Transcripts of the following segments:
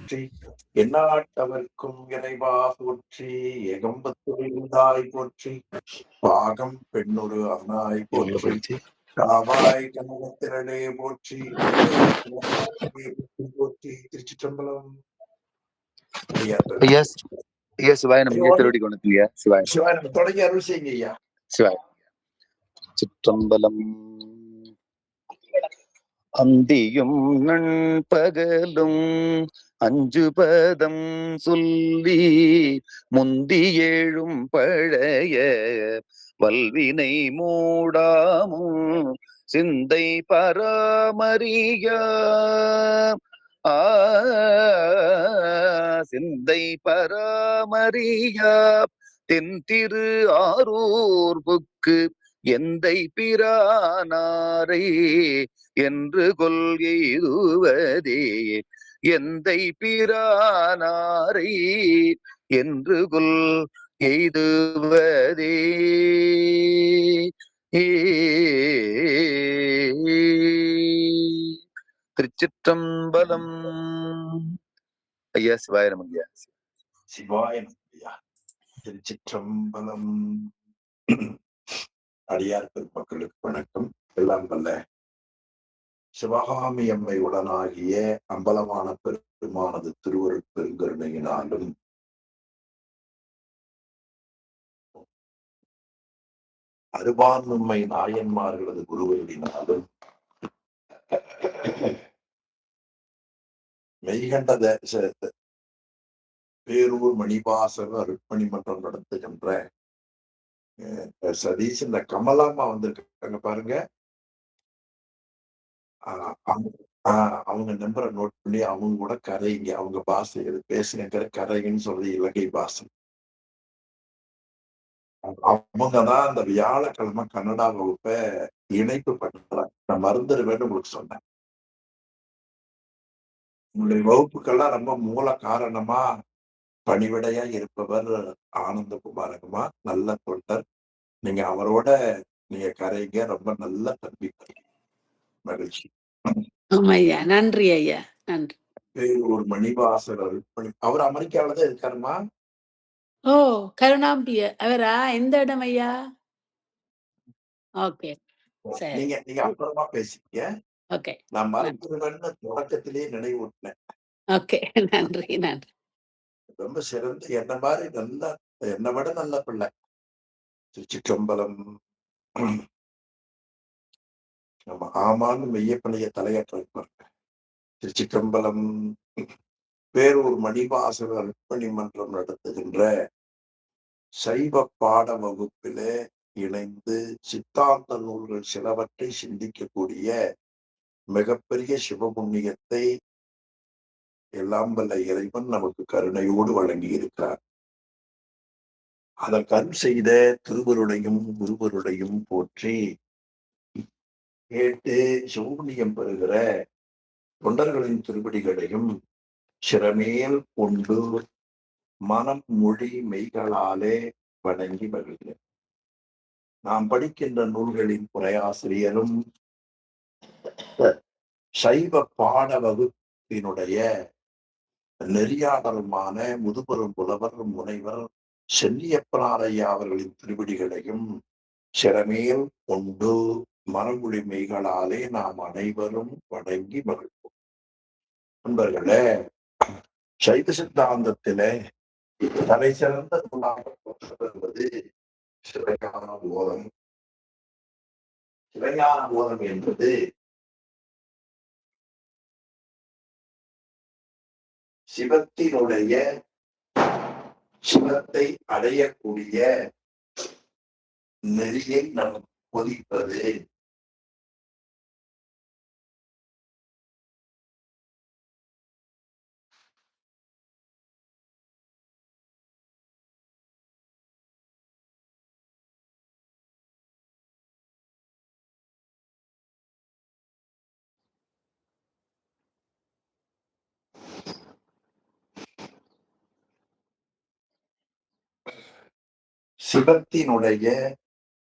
போற்றி, எந்நாட்டவர்க்கும் இறைவா போற்றி, ஏகம்பத்துள் போற்றி, பாகம் பெண்ணுரு அன்னாய் போற்றி, காவாய் கனகத்திரளே போற்றி, போற்றி. திருச்சிற்றம்பலம். ஐயா சிவாய நமக்கு திருவடி கொண்டுங்க. சிவாய் நம்ம தொடங்கி அருள் செய்யுங்க ஐயா. சிவாய். சிற்றம்பலம். அந்தியும் நண்பகலும் அஞ்சு பதம் சொல்லி முந்தி ஏழும் பழைய வல்வினை மூடாமும் சிந்தை பராமரியா சிந்தை பராமரியா தென் திரு ஆரூர்புக்கு எந்தை பிரானாரை என்று கொள்கைதுவதே எந்தை பிரானாரை என்று கொள் எய்துவதே. திருச்சிற்றம்பலம். ஐயா சிவாய நமக்கு. சிவாய நமக்கு. திருச்சிற்றம்பலம். அடியார் பெருமக்களுக்கு வணக்கம். எல்லாம் வல்ல சிவகாமி அம்மை உடனாகிய அம்பலமான பெருமானது திருவருட் பெருங்கருணையினாலும் அருபான்மை நாயன்மார்களது குருவருடினாலும் மெய்கண்ட பேரூர் மணிவாசக அருட்பணி மன்றம் நடத்துகின்ற சதீஷ் இந்த கமலாமா வந்திருக்காங்க பாருங்க. அவங்க நம்பரை நோட் பண்ணி அவங்க கூட கரைங்க. அவங்க பாஷை பேசுங்கிற கரைன்னு சொல்றது இலங்கை பாஷை. அவங்கதான் அந்த வியாழக்கிழமை கன்னடா வகுப்பை இணைப்பு பண்றாங்க. நான் மறந்துடுவேன்னு உங்களுக்கு சொன்னேன். உங்களுடைய வகுப்புக்கெல்லாம் ரொம்ப மூல காரணமா பணிவிடையா இருப்பவர் ஆனந்தகுமாரகமா, நல்ல தொண்டர். நீங்க அவரோட நீங்க கரைங்க. ரொம்ப நல்ல தம்பி. மகிழ்ச்சி. ஐயா நன்றி ஐயா. நன்றி. ஒரு மணிவாசர் அருட்பணி. அவர் அமெரிக்காவில தான் இருக்காருமா. ஓ கருணாம்பிய அவரா? எந்த இடம் ஐயா? ஓகே நீங்க அப்புறமா பேசிக்க. ஓகே. நான் மறந்துடுவேன்னு தொடக்கத்திலேயே நினைவூட்டினேன். ஓகே நன்றி நன்றி. ரொம்ப சிறந்த என்ன மாதிரி நல்ல என்னை விட நல்ல பிள்ளை. திருச்சிற்றம்பலம். நம்ம ஆமான்னு மெய்யப்பனைய தலையற்ற இருப்பாங்க. திருச்சிற்றம்பலம். பேரூர் மணிவாசக அருட்பணி மன்றம் நடத்துகின்ற சைவ பாட வகுப்பிலே இணைந்து சித்தாந்த நூல்கள் சிலவற்றை சிந்திக்கக்கூடிய மிகப்பெரிய சிவபுண்ணியத்தை எல்லாம் வல்ல இறைவன் நமக்கு கருணையோடு வழங்கி இருக்கிறார். அதற்கு அருள் செய்த திருவருடையும் குருவருடையும் போற்றி கேட்டு சிவபுண்ணியம் பெறுகிற தொண்டர்களின் திருப்படிகளையும் சிறமேல் கொண்டு மனம் மொழி மெய்களாலே வணங்கி மகிழ்கிறேன். நாம் படிக்கின்ற நூல்களின் உரையாசிரியரும் சைவ பாட வகுப்பினுடைய நெறியாளருமான முதுபெரும் புலவர் முனைவர் செல்லியப்பனாரையா அவர்களின் திருவடிகளையும் சிறமேல் கொண்டு மனமொழி மெய்களாலே நாம் அனைவரும் வணங்கி மகிழ்வோம். நண்பர்களே, சைவ சித்தாந்தத்திலே தலை சிறந்த என்பது சிவஞான போதம். சிவஞான போதம் என்பது சிவத்தை அடையக்கூடிய நெறியை நமக்கு போதிப்பது.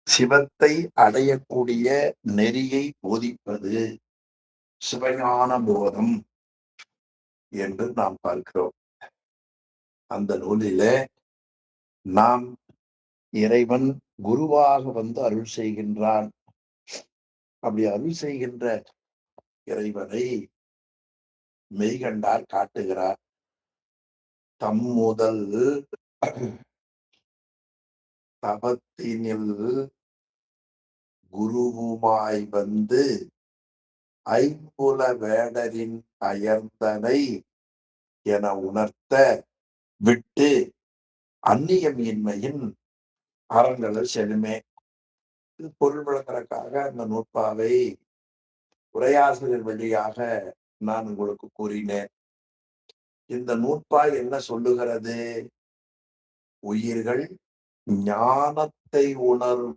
சிவத்தை அடையக்கூடிய நெறியை போதிப்பது சிவஞான போதம். என்று நாம் பார்க்கிறோம். அந்த நூலிலே நாம் இறைவன் குருவாக வந்து அருள் செய்கின்றான். அப்படி அருள் செய்கின்ற இறைவனை மெய்கண்டார் காட்டுகிறார். தம்முதல் தவத்தினில் குருவுமாய் வந்து ஐம்புல வேடரின் அயர்ந்தனை என உணர்த்த விட்டு அந்நியம் இன்மையின் அறங்கடல் செலுமே. இது பொருள் விளக்கறக்காக அந்த நூற்பாவை உரையாசிரியர் வழியாக நான் உங்களுக்கு கூறினேன். இந்த நூற்பா என்ன சொல்லுகிறது? உயிர்கள் ஞானத்தை உணரும்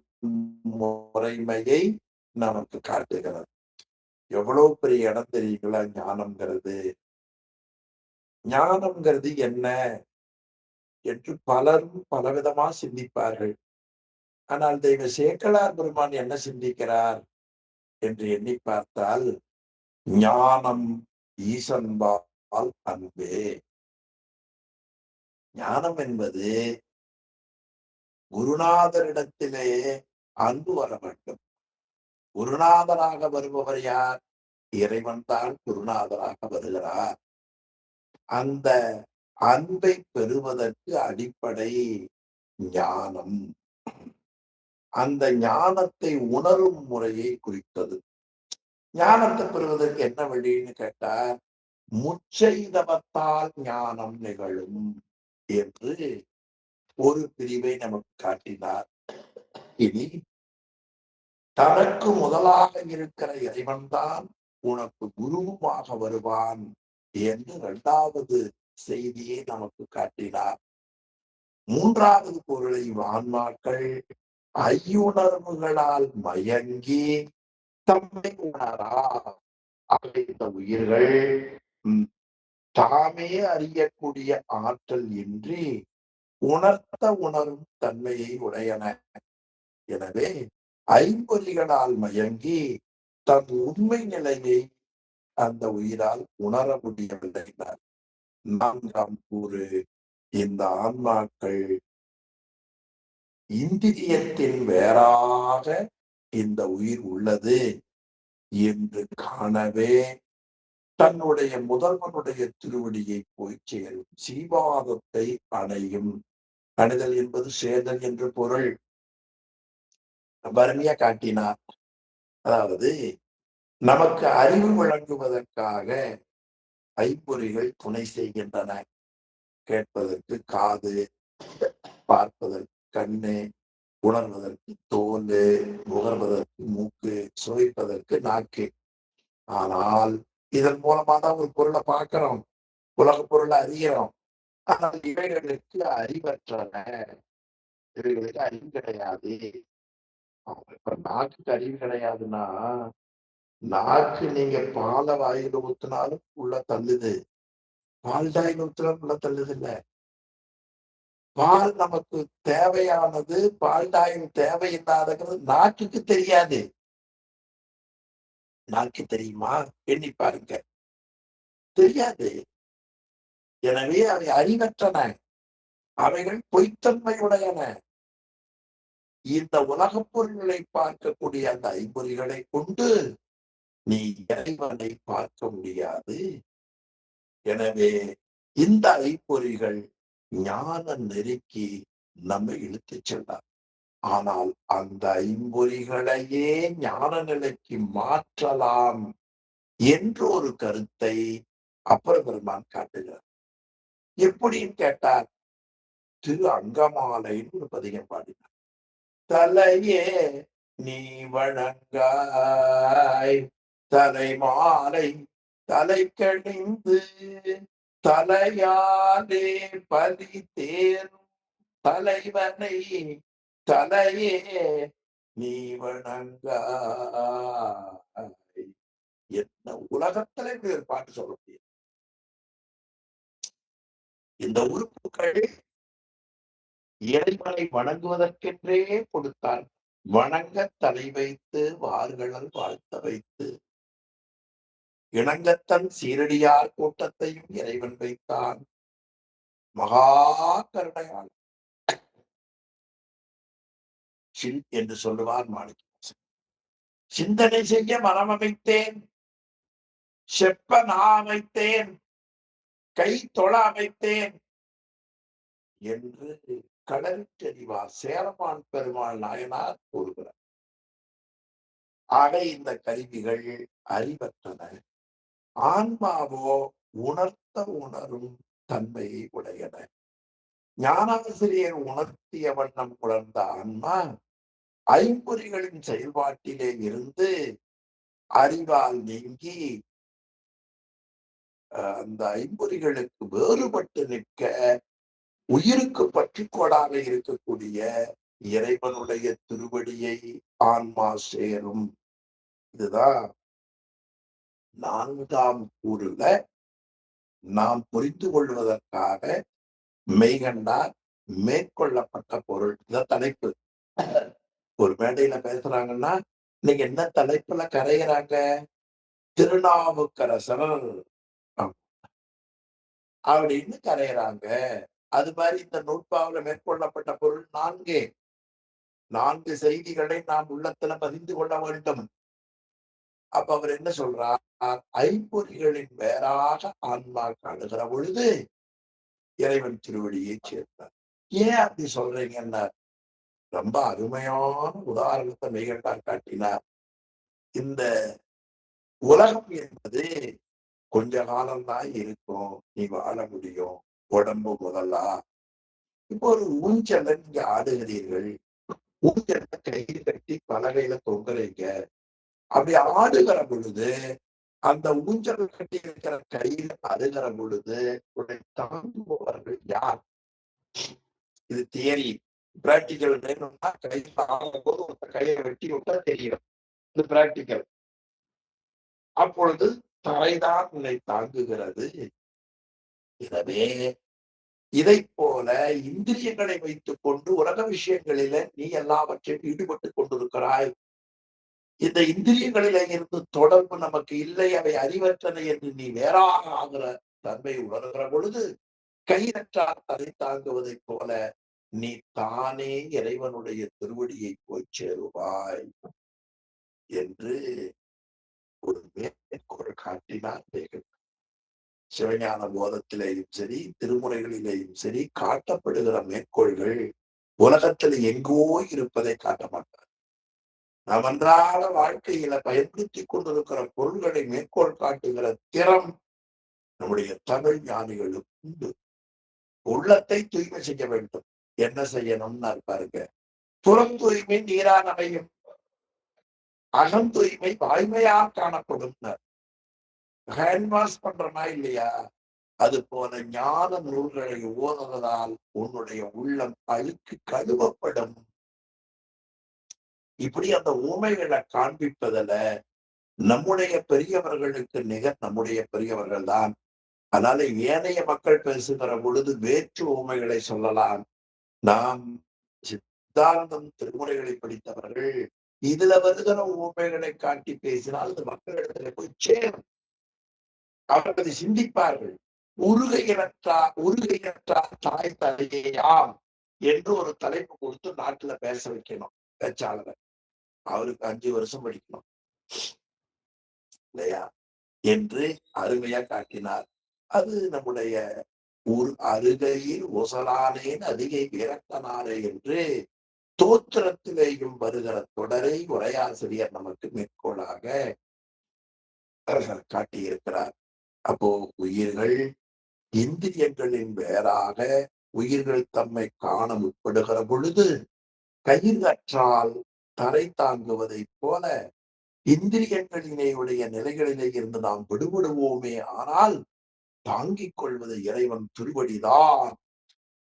முறைமையை நமக்கு காட்டுகிறது. எவ்வளவு பெரிய இடம் தெரியுங்களா ஞானம்ங்கிறது? ஞானம்ங்கிறது என்ன என்று பலரும் பலவிதமா சிந்திப்பார்கள். ஆனால் தெய்வ சேக்கலார் பெருமான் என்ன சிந்திக்கிறார் என்று எண்ணி பார்த்தால், ஞானம் ஈசன்பால் அன்பே. ஞானம் என்பது குருநாதரிடத்திலே அன்பு வர வேண்டும். குருநாதராக வருபவர் யார்? இறைவன் தான் குருநாதராக வருகிறார். அந்த அன்பை பெறுவதற்கு அடிப்படை ஞானம். அந்த ஞானத்தை உணரும் முறையை குறித்தது. ஞானத்தை பெறுவதற்கு என்ன வழின்னு கேட்டார், முச்செய்தவத்தால் ஞானம் நிகழும் என்று ஒரு பிரிவை நமக்கு காட்டினார். இனி தனக்கு முதலாக இருக்கிற இறைவன்தான் உனக்கு குருவுமாக வருவான் என்று 2வது செய்தியை நமக்கு காட்டினார். 3வது பொருளை ஆன்மாக்கள் ஐயுணர்வுகளால் மயங்கி தம்மை உணரா. இந்த உயிர்கள் தாமே அறியக்கூடிய ஆற்றல் இன்றி உணர்த்த உணரும் தன்மையை உடையன. எனவே ஐம்பொறிகளால் மயங்கி தன் உண்மை நிலையை அந்த உயிரால் உணர முடியவில்லை. 4ஆம் கூறு, இந்த ஆன்மாக்கள் இந்திரியத்தின் வேறாக இந்த உயிர் உள்ளது என்று காணவே தன்னுடைய முதல்வனுடைய திருவடியை போய் சேரும். சீவாதத்தை அணையும். அணுதல் என்பது சேதல் என்று பொருள். வறுமையா காட்டினார். அதாவது நமக்கு அறிவு வழங்குவதற்காக ஐம்பொறிகள் துணை செய்கின்றன. கேட்பதற்கு காது, பார்ப்பதற்கு கண்ணு, உணர்வதற்கு தோல், நுகர்வதற்கு மூக்கு, சுவைப்பதற்கு நாக்கு. ஆனால் இதன் மூலமா தான் ஒரு பொருளை பார்க்கிறோம், உலக பொருளை அறிகிறோம். ஆனால் இவைகளுக்கு அறிவற்றன. இவைகளுக்கு அறிவு கிடையாது. இப்ப நாக்குக்கு அறிவு கிடையாதுன்னா, நாக்கு நீங்க பாலை வாயில ஊத்தினாலும் உள்ள தள்ளுது, பால் டாயில் ஊத்தினாலும் உள்ள தள்ளுது இல்ல. பால் நமக்கு தேவையானது, பால் டாயில் தேவையில்லாதது நாக்குக்கு தெரியாது. நாக்கு தெரியுமா? எண்ணி பாருங்க, தெரியாது. எனவே அவை அறிவற்றன, அவைகள் பொய்த்தன்மையுடையன. இந்த உலகப் பொருள்களை பார்க்கக்கூடிய அந்த ஐம்பொறிகளை கொண்டு நீ இறைவனை பார்க்க முடியாது. எனவே இந்த ஐம்பொறிகள் ஞான நெருக்கி நம்மை இழுத்துச் சென்றார். ஆனால் அந்த ஐம்பொறிகளையே ஞான நிலைக்கு மாற்றலாம் என்று ஒரு கருத்தை அப்பர் பெருமான் காட்டுகிறார். எப்படின்னு கேட்டார், திரு அங்கமாலைன்னு ஒரு பதிகம் பாடினார். தலையே நீ வணங்காய் தலைமாலை தலை கணிந்து தலையாலே பலி தேரும் தலைவனை தலையே நீ வணங்காய். என்ன உலகத்துல இப்படி ஒரு பாட்டு சொல்ல முடியும்? இந்த உறுப்புகள் இறைவனை வணங்குவதற்கென்றே கொடுத்தான். வணங்க தலை வைத்து வார்களால் வாழ்த்த வைத்து இணங்கத்தன் சீரடியார் கூட்டத்தையும் இறைவன் வைத்தான். மகா கருணையால் என்று சொல்லுவார் மாணிக்க. சிந்தனை செய்ய மனம் அமைத்தேன், செப்ப நான் அமைத்தேன், கை தொழ அமைத்தேன் என்று கடலிட்டறிவார் சேரமான் பெருமாள் நாயனார் கூறுகிறார். ஆக இந்த கருவிகள் அறிவற்றன. ஆன்மாவோ உணர்த்த உணரும் தன்மையை உடையன. ஞானாசிரியர் உணர்த்திய வண்ணம் உணர்ந்த ஆன்மா ஐம்பொறிகளின் செயல்பாட்டிலே இருந்து அறிவால் நீங்கி அந்த ஐம்பொறிகளுக்கு வேறுபட்டு நிற்க உயிருக்கு பற்றிக்கோடாக இருக்கக்கூடிய இறைவனுடைய திருவடியை ஆன்மா சேரும். இதுதான் 4ஆம் கூறுல நாம் புரிந்து கொள்வதற்காக மெய்கண்டார் மேற்கொள்ளப்பட்ட பொருள். இத தலைப்பு. ஒரு மேடையில பேசுறாங்கன்னா இன்னைக்கு என்ன தலைப்புல கரைகிறாங்க? திருநாவுக்கரசர் அப்படின்னு கரைகிறாங்க. அது மாதிரி இந்த நூற்பாவில மேற்கொள்ளப்பட்ட பொருள் 4 செய்திகளை நாம் உள்ளத்துல பதிந்து கொள்ள வேண்டும். அப்ப அவர் என்ன சொல்றார்? ஐம்பொறிகளின் வேறாக ஆன்மா காணுகிற பொழுது இறைவன் திருவடியை சேர்ந்தார். ஏன் அப்படி சொல்றீங்கன்னா ரொம்ப அருமையான உதாரணத்தை மெய்கண்டார் காட்டினார். இந்த உலகம் என்பது கொஞ்ச காலம்தான் இருக்கும், நீ வாழ முடியும், உடம்பு முதலா. இப்போ ஒரு ஊஞ்சல நீங்க ஆடுகிறீர்கள், ஊஞ்சல கையில் கட்டி பலகையில தொங்குறீங்க. அப்படி ஆடுகிற பொழுது அந்த ஊஞ்சல் கட்டி இருக்கிற கையில் அழுகிற பொழுது உன்னை தாங்குபவர்கள் யார்? இது தியரி. பிராக்டிக்கல் வேணும்னா கையில் ஆகும்போது ஒரு கையை வெட்டி விட்டா தெரியும். இது பிராக்டிக்கல். அப்பொழுது தரைதான் உன்னை தாங்குகிறது. எனவே இதை போல இந்திரியங்களை வைத்துக் கொண்டு உலக விஷயங்களில நீ எல்லாவற்றையும் ஈடுபட்டு கொண்டிருக்கிறாய். இந்த இந்திரியங்களில இருந்து தொடர்பு நமக்கு இல்லை, அவை அறிவற்றனை என்று நீ வேறாக ஆகிற தன்மை உணர்கிற பொழுது கையற்றார் தலை தாங்குவதைப் போல நீ தானே இறைவனுடைய திருவடியை போய் சேருவாய் என்று ஒரு மேற்கோள் காட்டினார். சிவஞான போதத்திலேயும் சரி, திருமுறைகளிலேயும் சரி காட்டப்படுகிற மேற்கோள்கள் உலகத்தில் எங்கோ இருப்பதை காட்ட மாட்டார். நாம் அன்றாட வாழ்க்கையில பயன்படுத்தி கொண்டிருக்கிற பொருள்களை மேற்கோள் காட்டுகிற திறம் நம்முடைய தமிழ் ஞானிகளுக்கு உண்டு. உள்ளத்தை தூய்மை செய்ய வேண்டும். என்ன செய்யணும்னு பாருங்க. புறம் தூய்மை நீரால் அமையும், அகம் தூய்மை வாய்மையா காணப்படும். ஹேண்ட் வாஷ் பண்றனா இல்லையா? அது போல ஞான நூல்களை ஓதுவதால் உன்னுடைய உள்ளம் அழுக்கு கழுவப்படும். இப்படி அந்த ஊமைகளை காண்பிப்பதில் நம்முடைய பெரியவர்களுக்கு நிகர் நம்முடைய பெரியவர்கள் தான். அதனால ஏனைய மக்கள் பேசுகிற பொழுது வேற்று ஊமைகளை சொல்லலாம். நாம் சித்தாந்தம் திருமுறைகளை படித்தவர்கள் இதுல வருகிற ஊமைகளை காட்டி பேசினால் அது மக்களிடத்துல போய் சேரும். அவர்கள் அதை சிந்திப்பார்கள். உருகையற்றார் தாய் தலையாம் என்று ஒரு தலைப்பு கொடுத்து நாட்டுல பேச வைக்கணும் பேச்சாளரை. அவருக்கு 5 வருஷம் படிக்கணும் இல்லையா என்று அருமையா காட்டினார். அது நம்முடைய அருகையில் ஒசலானேன் அதிகை விரக்தனானே என்று தோத்திரத்திலேயும் வருகிற தொடரை உரையாசிரியர் நமக்கு மேற்கோளாக காட்டியிருக்கிறார். அப்போ உயிர்கள் இந்திரியங்களின் வேறாக உயிர்கள் தம்மை காண முற்படுகிற பொழுது கயிறு அற்றால் தரை தாங்குவதைப் போல இந்திரியங்களினுடைய நிலைகளிலே இருந்து நாம் விடுபடுவோமே, ஆனால் தாங்கிக் கொள்வது இறைவன் திருவடிதான்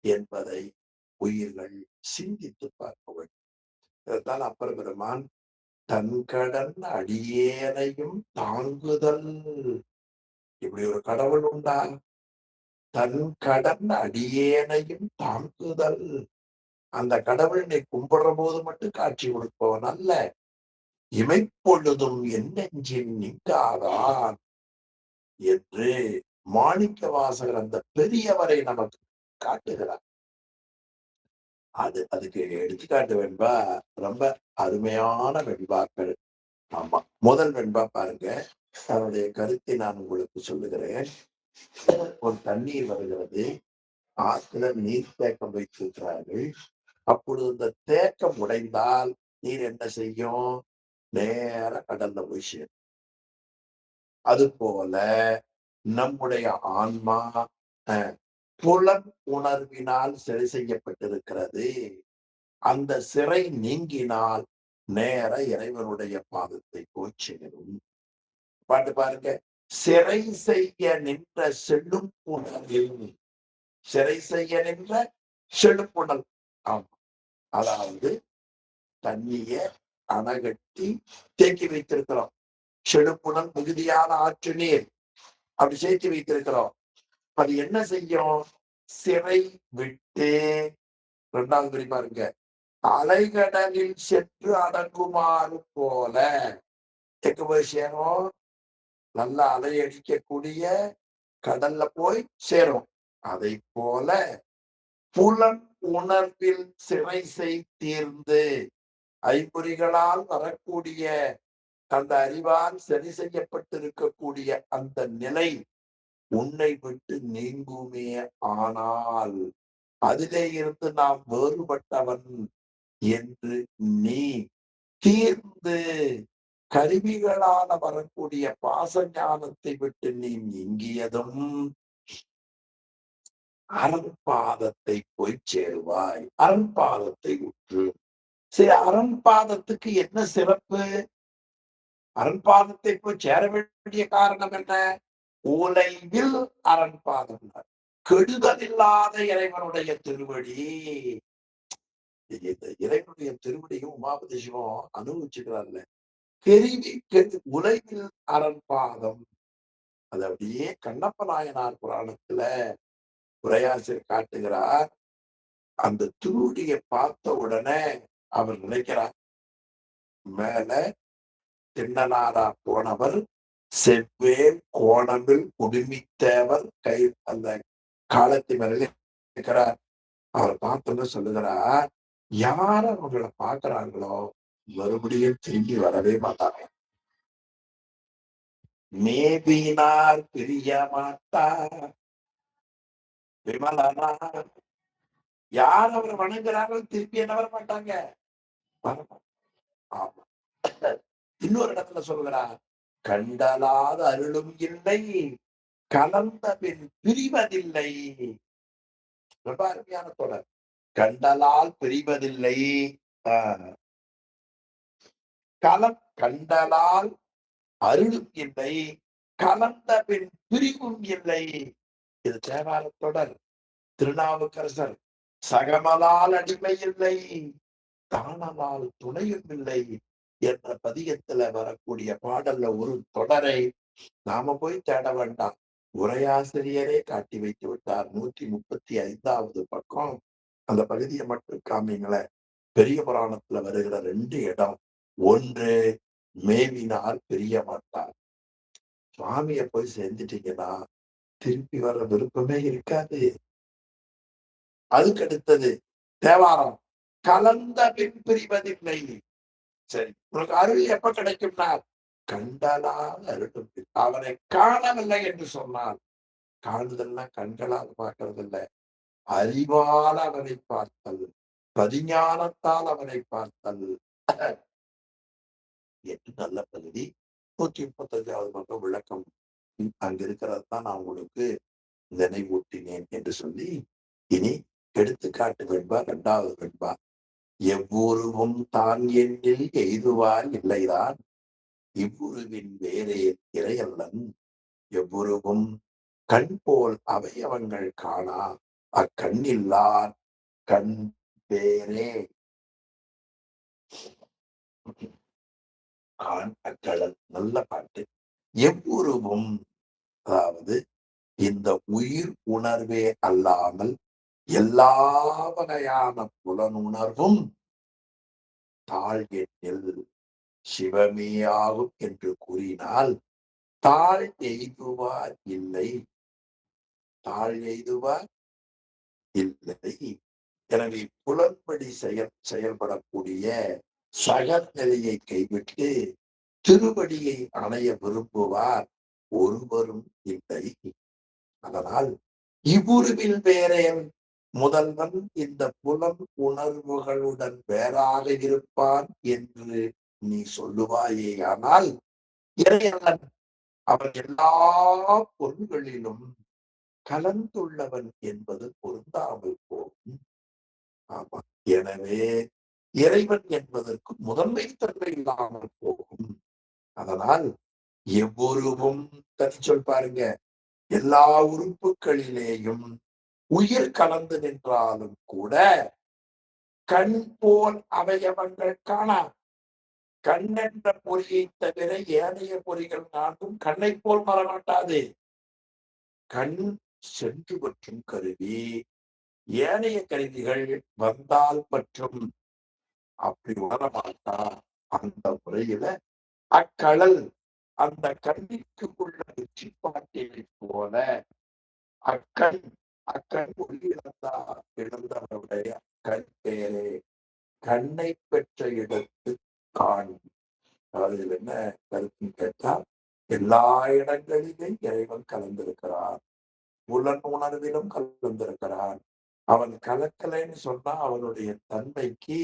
என்பதை உயிர்கள் சிந்தித்து பார்க்க வேண்டும். இதுதான் அப்பர் பெருமான் தன்கடன் அடியேனையும் தாங்குதல். இப்படி ஒரு கடவுள் உண்டா? தன் கடன் அடியேனையும் தாங்குதல். அந்த கடவுள் நீ கும்பிடுற போது மட்டும் காட்சி கொடுப்பவன் அல்ல, இமைப்பொழுதும் என் நெஞ்சின் நீங்காதான் என்று மாணிக்க வாசகர் அந்த பெரியவரை நமக்கு காட்டுகிறார். அதுக்கு எடுத்துக்காட்டு வெண்பா ரொம்ப அருமையான வெண்பாக்கள். ஆமா, முதல் வெண்பா பாருங்க. அதனுடைய கருத்தை நான் உங்களுக்கு சொல்லுகிறேன். ஒரு தண்ணீர் வருகிறது, ஆற்றுல நீர் தேக்கம் வைத்திருக்கிறார்கள். அப்பொழுது இந்த தேக்கம் உடைந்தால் நீர் என்ன செய்யும்? நேர கடல்ல போய் சேரும். அது போல நம்முடைய ஆன்மா புலன் உணர்வினால் சரி செய்யப்பட்டிருக்கிறது. அந்த சிறை நீங்கினால் நேர இறைவனுடைய பாதத்தை போய் சேரும். பாட்டு பாருங்க. சிறை செய்ய நின்ற செல்லும் புனலில், சிறை செய்ய நின்ற செல்லும் புனல். ஆமா, அதாவது தண்ணிய அணகட்டி தேக்கி வைத்திருக்கிறோம். செழுப்புணல் மிகுதியான ஆற்று நீர் அப்படி சேர்த்து வைத்திருக்கிறோம். அது என்ன செய்யும்? சிறை விட்டு, இரண்டாவது வரி பாருங்க, அலைகடலில் சென்று அடங்குமாறு போல எங்க போய் சேரும்? நல்ல அலையடிக்கக்கூடிய கடல்ல போய் சேரும். அதை போல புலன் உணர்வில் சிறை தீர்ந்து ஐம்பொறிகளால் வரக்கூடிய அந்த அறிவால் சரி செய்யப்பட்டிருக்கக்கூடிய அந்த நிலை உன்னை விட்டு நீங்குமே. ஆனால் அதிலே இருந்து நாம் வேறுபட்டவன் என்று நீ தீர்ந்து கருவிகளால வரக்கூடிய பாச ஞானத்தை விட்டு நீ நீங்கியதும் அறம்பாதத்தை போய் சேருவாய். அறம்பாதத்தை உற்று. சரி, அறம்பாதத்துக்கு என்ன சிறப்பு? அறம்பாதத்தை போய் சேர வேண்டிய காரணம் என்ன? உலைவில் அறம்பாதம், கெடுதல் இல்லாத இறைவனுடைய திருவடி. இந்த இறைவனுடைய திருவடியும் உமாபதி சிவம் அனுபவிச்சுக்கிறார்ல. உலகில் அறம்பாதம். அது அப்படியே கண்ணப்ப நாயனார் புராணத்துல உரையாசிரியர் காட்டுகிறார். அந்த திருவடியை பார்த்த உடனே அவர் நினைக்கிறார், மேல திண்ணனாரா போனவர் செவ்வேல் கோணமில் குடுமித்தேவர் கை அந்த காலத்து மேல இருக்கிறார். அவர் பார்த்தோன்னு சொல்லுகிறார், யார் அவங்களை பார்க்கிறாங்களோ மறுபடியும் திரும்பி வரவே மாட்டாங்க. மேபினார் பிரிய மாட்டார் விமலனார். யார் அவர் வணங்குறாங்களோ திருப்பி என்ன வர மாட்டாங்க. ஆமா, இன்னொரு இடத்துல சொல்கிறார், கண்டலாத அருளும் இல்லை, கலந்த பின் பிரிவதில்லை. ரொம்ப அருமையான தொடர். கண்டலால் பிரிவதில்லை, கண்டலால் அருளும் இல்லை, கலந்த பின் பிரிவும் இல்லை. இது தேவார தொடர். திருநாவுக்கரசர் சகமலால் அடிமை இல்லை, தானலால் துணையும் இல்லை என்ற பதிகத்துல வரக்கூடிய பாடல்ல ஒரு தொடரை நாம போய் தேட வேண்டாம், உரையாசிரியரே காட்டி வைத்து விட்டார். 135வது பக்கம். அந்த பகுதியை மட்டும் காமிங்களேன். பெரிய புராணத்துல வருகிற 2 இடம். ஒன்று, மேவினார் பிரிய மாட்டார். சுவாமிய போய் சேர்ந்துட்டீங்கன்னா திருப்பி வர விருப்பமே இருக்காது. அதுக்கு அடுத்தது தேவாரம், கலந்த பின் பிரிவதில்லை. சரி, உனக்கு அருள் எப்ப கிடைக்கும்னா கண்டலால் அருளும். அவனை காணவில்லை என்று சொன்னால், காணுதல்னா கண்களால் பார்க்கறது இல்லை, அறிவால் அவனை பார்த்தல், பதிஞானத்தால் அவனை பார்த்தல் என்று நல்ல பகுதி. 135வது பக்கம் விளக்கம் அங்க இருக்கிறது தான் நான் உங்களுக்கு நினைவூட்டினேன் என்று சொல்லி, இனி எடுத்துக்காட்டு வெண்பா 2வது வெண்பா. எவ்வுருவும் தான் எண்ணில் எய்துவார் இல்லைதான், இவ்வுருவின் வேறே இறையல்லன். எவ்வுருவும் கண் போல் அவயவங்கள் காணா, அக்கண்ணில்லார் கண் வேறே. அக்கடல். நல்ல பாட்டு. எவ்வுருவும், அதாவது இந்த உயிர் உணர்வே அல்லாமல் எல்லா வகையான புலனுணர்வும் தாழ் எண்ணில் சிவமேயாகும் என்று கூறினால் தாழ் எய்துவார் இல்லை, தாழ் எய்துவார் இல்லை. எனவே புலன்படி செயல்படக்கூடிய சகநிலையை கைவிட்டு திருவடியை அணைய விரும்புவார் ஒருவரும் இல்லை. அதனால் இவ்வுருவில் வேறேன் முதல்வன் இந்த புலம் உணர்வுகளுடன் வேறாக இருப்பான் என்று நீ சொல்லுவாயே. ஆனால் இறைவன் அவன் எல்லா பொருள்களிலும் கலந்துள்ளவன் என்பது பொருந்தாமல் போகும். ஆமா. எனவே இறைவன் என்பதற்கு முதன்மை தன்மை இல்லாமல் போகும். அதனால் எவ்வொருவும் தனிச்சொல் பாருங்க, எல்லா உறுப்புகளிலேயும் உயிர் கலந்து நின்றாலும் கூட கண் போல் அவயவங்கள் காணா. கண் என்ற பொறியை தவிர ஏனைய பொறிகள் நான்கும் கண்ணை போல் வரமாட்டாது. கண் சென்று பற்றும் கருவி, ஏனைய கருவிகள் வந்தால் பற்றும். அப்படி உணரமாட்டா. அந்த முறையில அக்கடல் அந்த கண்ணிற்கு உள்ள உச்சிப்பாட்டினை போல அக்கண் ஒளி இழந்தவருடைய கண் பேரே கண்ணை பெற்ற இடத்து காண். அதாவது என்ன கருத்துன்னு கேட்டா, எல்லா இடங்களிலும் இறைவன் கலந்திருக்கிறான், புலன் உணர்விலும் கலந்திருக்கிறான். அவன் கலக்கலைன்னு சொன்னா அவனுடைய தன்மைக்கு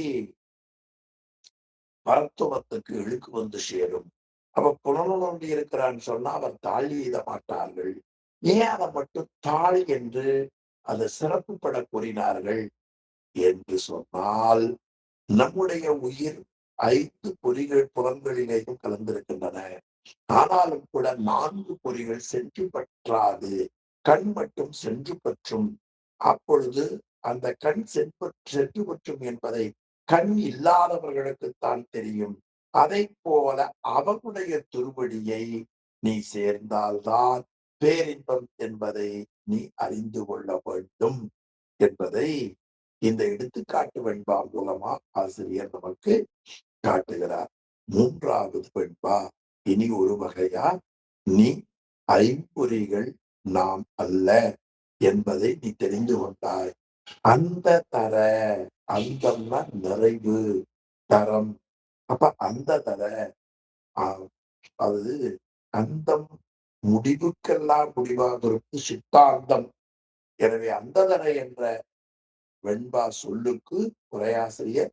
மருத்துவத்துக்கு இழுக்கு வந்து சேரும். அப்ப புலனுணர்ந்து இருக்கிறான்னு சொன்னா அவர் தாழ் எய்த மாட்டார்கள். ஏன் அதை மட்டும் தாழ் என்று அதை சிறப்புப்பட கூறினார்கள் என்று சொன்னால், நம்முடைய உயிர் 5 புலன்களிலேயும் கலந்திருக்கின்றன. ஆனாலும் கூட 4 பொறிகள் சென்று பற்றாது, கண் மட்டும் சென்று பற்றும். அப்பொழுது அந்த கண் சென்று பற்றும் என்பதை கண் இல்லாதவர்களுக்குத்தான் தெரியும். அதை போல அவனுடைய திருவடியை நீ சேர்ந்தால்தான் பேரின்பம் என்பதை நீ அறிந்து கொள்ள வேண்டும் என்பதை இந்த எடுத்துக்காட்டு வெண்பா மூலமா ஆசிரியர் நமக்கு காட்டுகிறார். 3வது வெண்பா இனி ஒரு வகையா, நீ ஐம்பொறிகள் நாம் அல்ல என்பதை நீ தெரிந்து கொண்டாய். அந்த தர, அந்தம்னா நிறைவு, தரம். அப்ப அந்த தர அது அந்தம் முடிவுக்கெல்லாம் முடிவாக இருக்கும் சித்தாந்தம். எனவே அந்த தர என்ற வெண்பா சொல்லுக்கு உரையாசிரியர்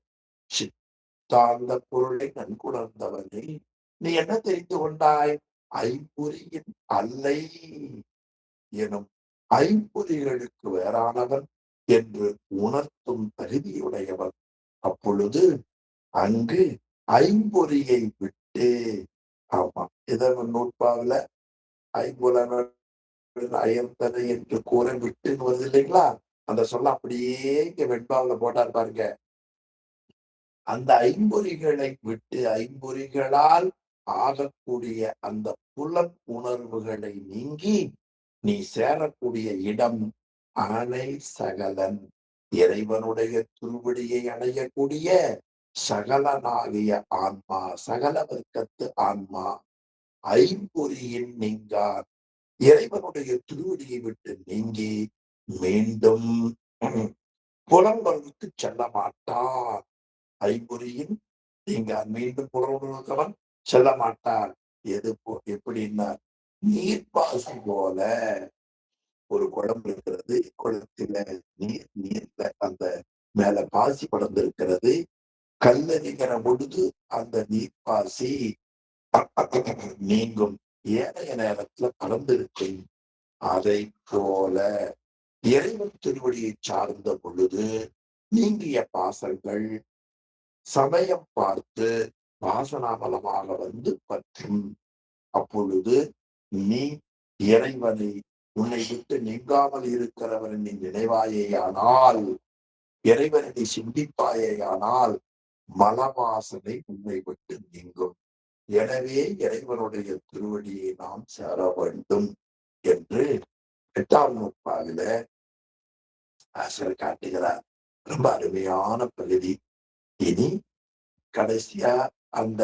சித்தாந்த பொருளை நன்குணர்ந்தவனே, நீ என்ன தெரிந்து கொண்டாய்? ஐம்பொறியின் அல்லை எனும் ஐம்பொறிகளுக்கு வேறானவன் என்று உணர்த்தும் தகுதியுடையவன். அப்பொழுது அங்கு ஐம்பொறியை விட்டு, ஆமா, இதன் நூற்பாவில ஐம்புலன் அயர்த்தனை என்று கூற விட்டுன்னு வருது இல்லைங்களா? அந்த சொல்ல அப்படியே இங்க வெண்பாவில போட்டார் பாருங்க. அந்த ஐம்பொறிகளை விட்டு ஐம்பொறிகளால் ஆகக்கூடிய அந்த புலன் உணர்வுகளை நீங்கி நீ சேரக்கூடிய இடம் அணை சகலன், இறைவனுடைய திருவடியை அடையக்கூடிய சகலனாகிய ஆன்மா, சகல வர்க்கத்து ஆன்மா, ஐம்பொறியின் நீங்கார், இறைவனுடைய திருவடியை விட்டு நீங்கி மீண்டும் புலம்பலுக்கு செல்ல மாட்டார். ஐம்பொறியின் நீங்கார், மீண்டும் புலம்புகிறவன் செல்ல மாட்டார். எப்படின்னா, நீர்ப்பாசி போல ஒரு குளம் இருக்கிறது, குளத்துல நீர்ல அந்த மேல பாசி படர்ந்திருக்கிறது. கல்லறிகிற பொழுது அந்த நீர்ப்பாசி நீங்கும், ஏனைய நேரத்துல பறந்திருக்கும். அதை போல இறைவன் திருவடியை சார்ந்த பொழுது நீங்கிய பாசங்கள் சமயம் பார்த்து வாசனாமலமாக வந்து பற்றும். அப்பொழுது நீ இறைவனை உன்னை விட்டு நீங்காமல் இருக்கிறவன் நீ நினைவாயேயானால், இறைவனை நீ சிந்திப்பாயேயானால் மலவாசனை உன்னை விட்டு நீங்கும். எனவே இறைவனுடைய திருவடியை நாம் சேர வேண்டும் என்று 8ஆம் நூற்பாவில ஆசிரியர் காட்டுகிறார். ரொம்ப அருமையான பகுதி. இனி கடைசியா அந்த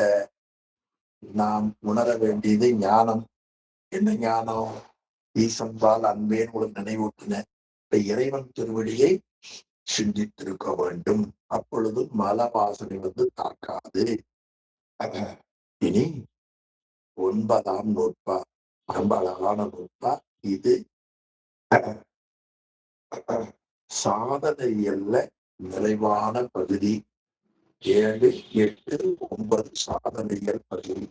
நாம் உணர வேண்டியது ஞானம். என்ன ஞானம்? ஈசம்பால் அன்பேன் ஒரு நினைவூட்டின இறைவன் திருவடியை சிந்தித்திருக்க வேண்டும். அப்பொழுது மல வாசனை தாக்காது. இனி 9ஆம் நூற்பா, ரொம்ப அழகான நூற்பா இது. சாதனையல்ல நிறைவான பகுதி. 7, 8, 9 சாதனையல் பகுதி.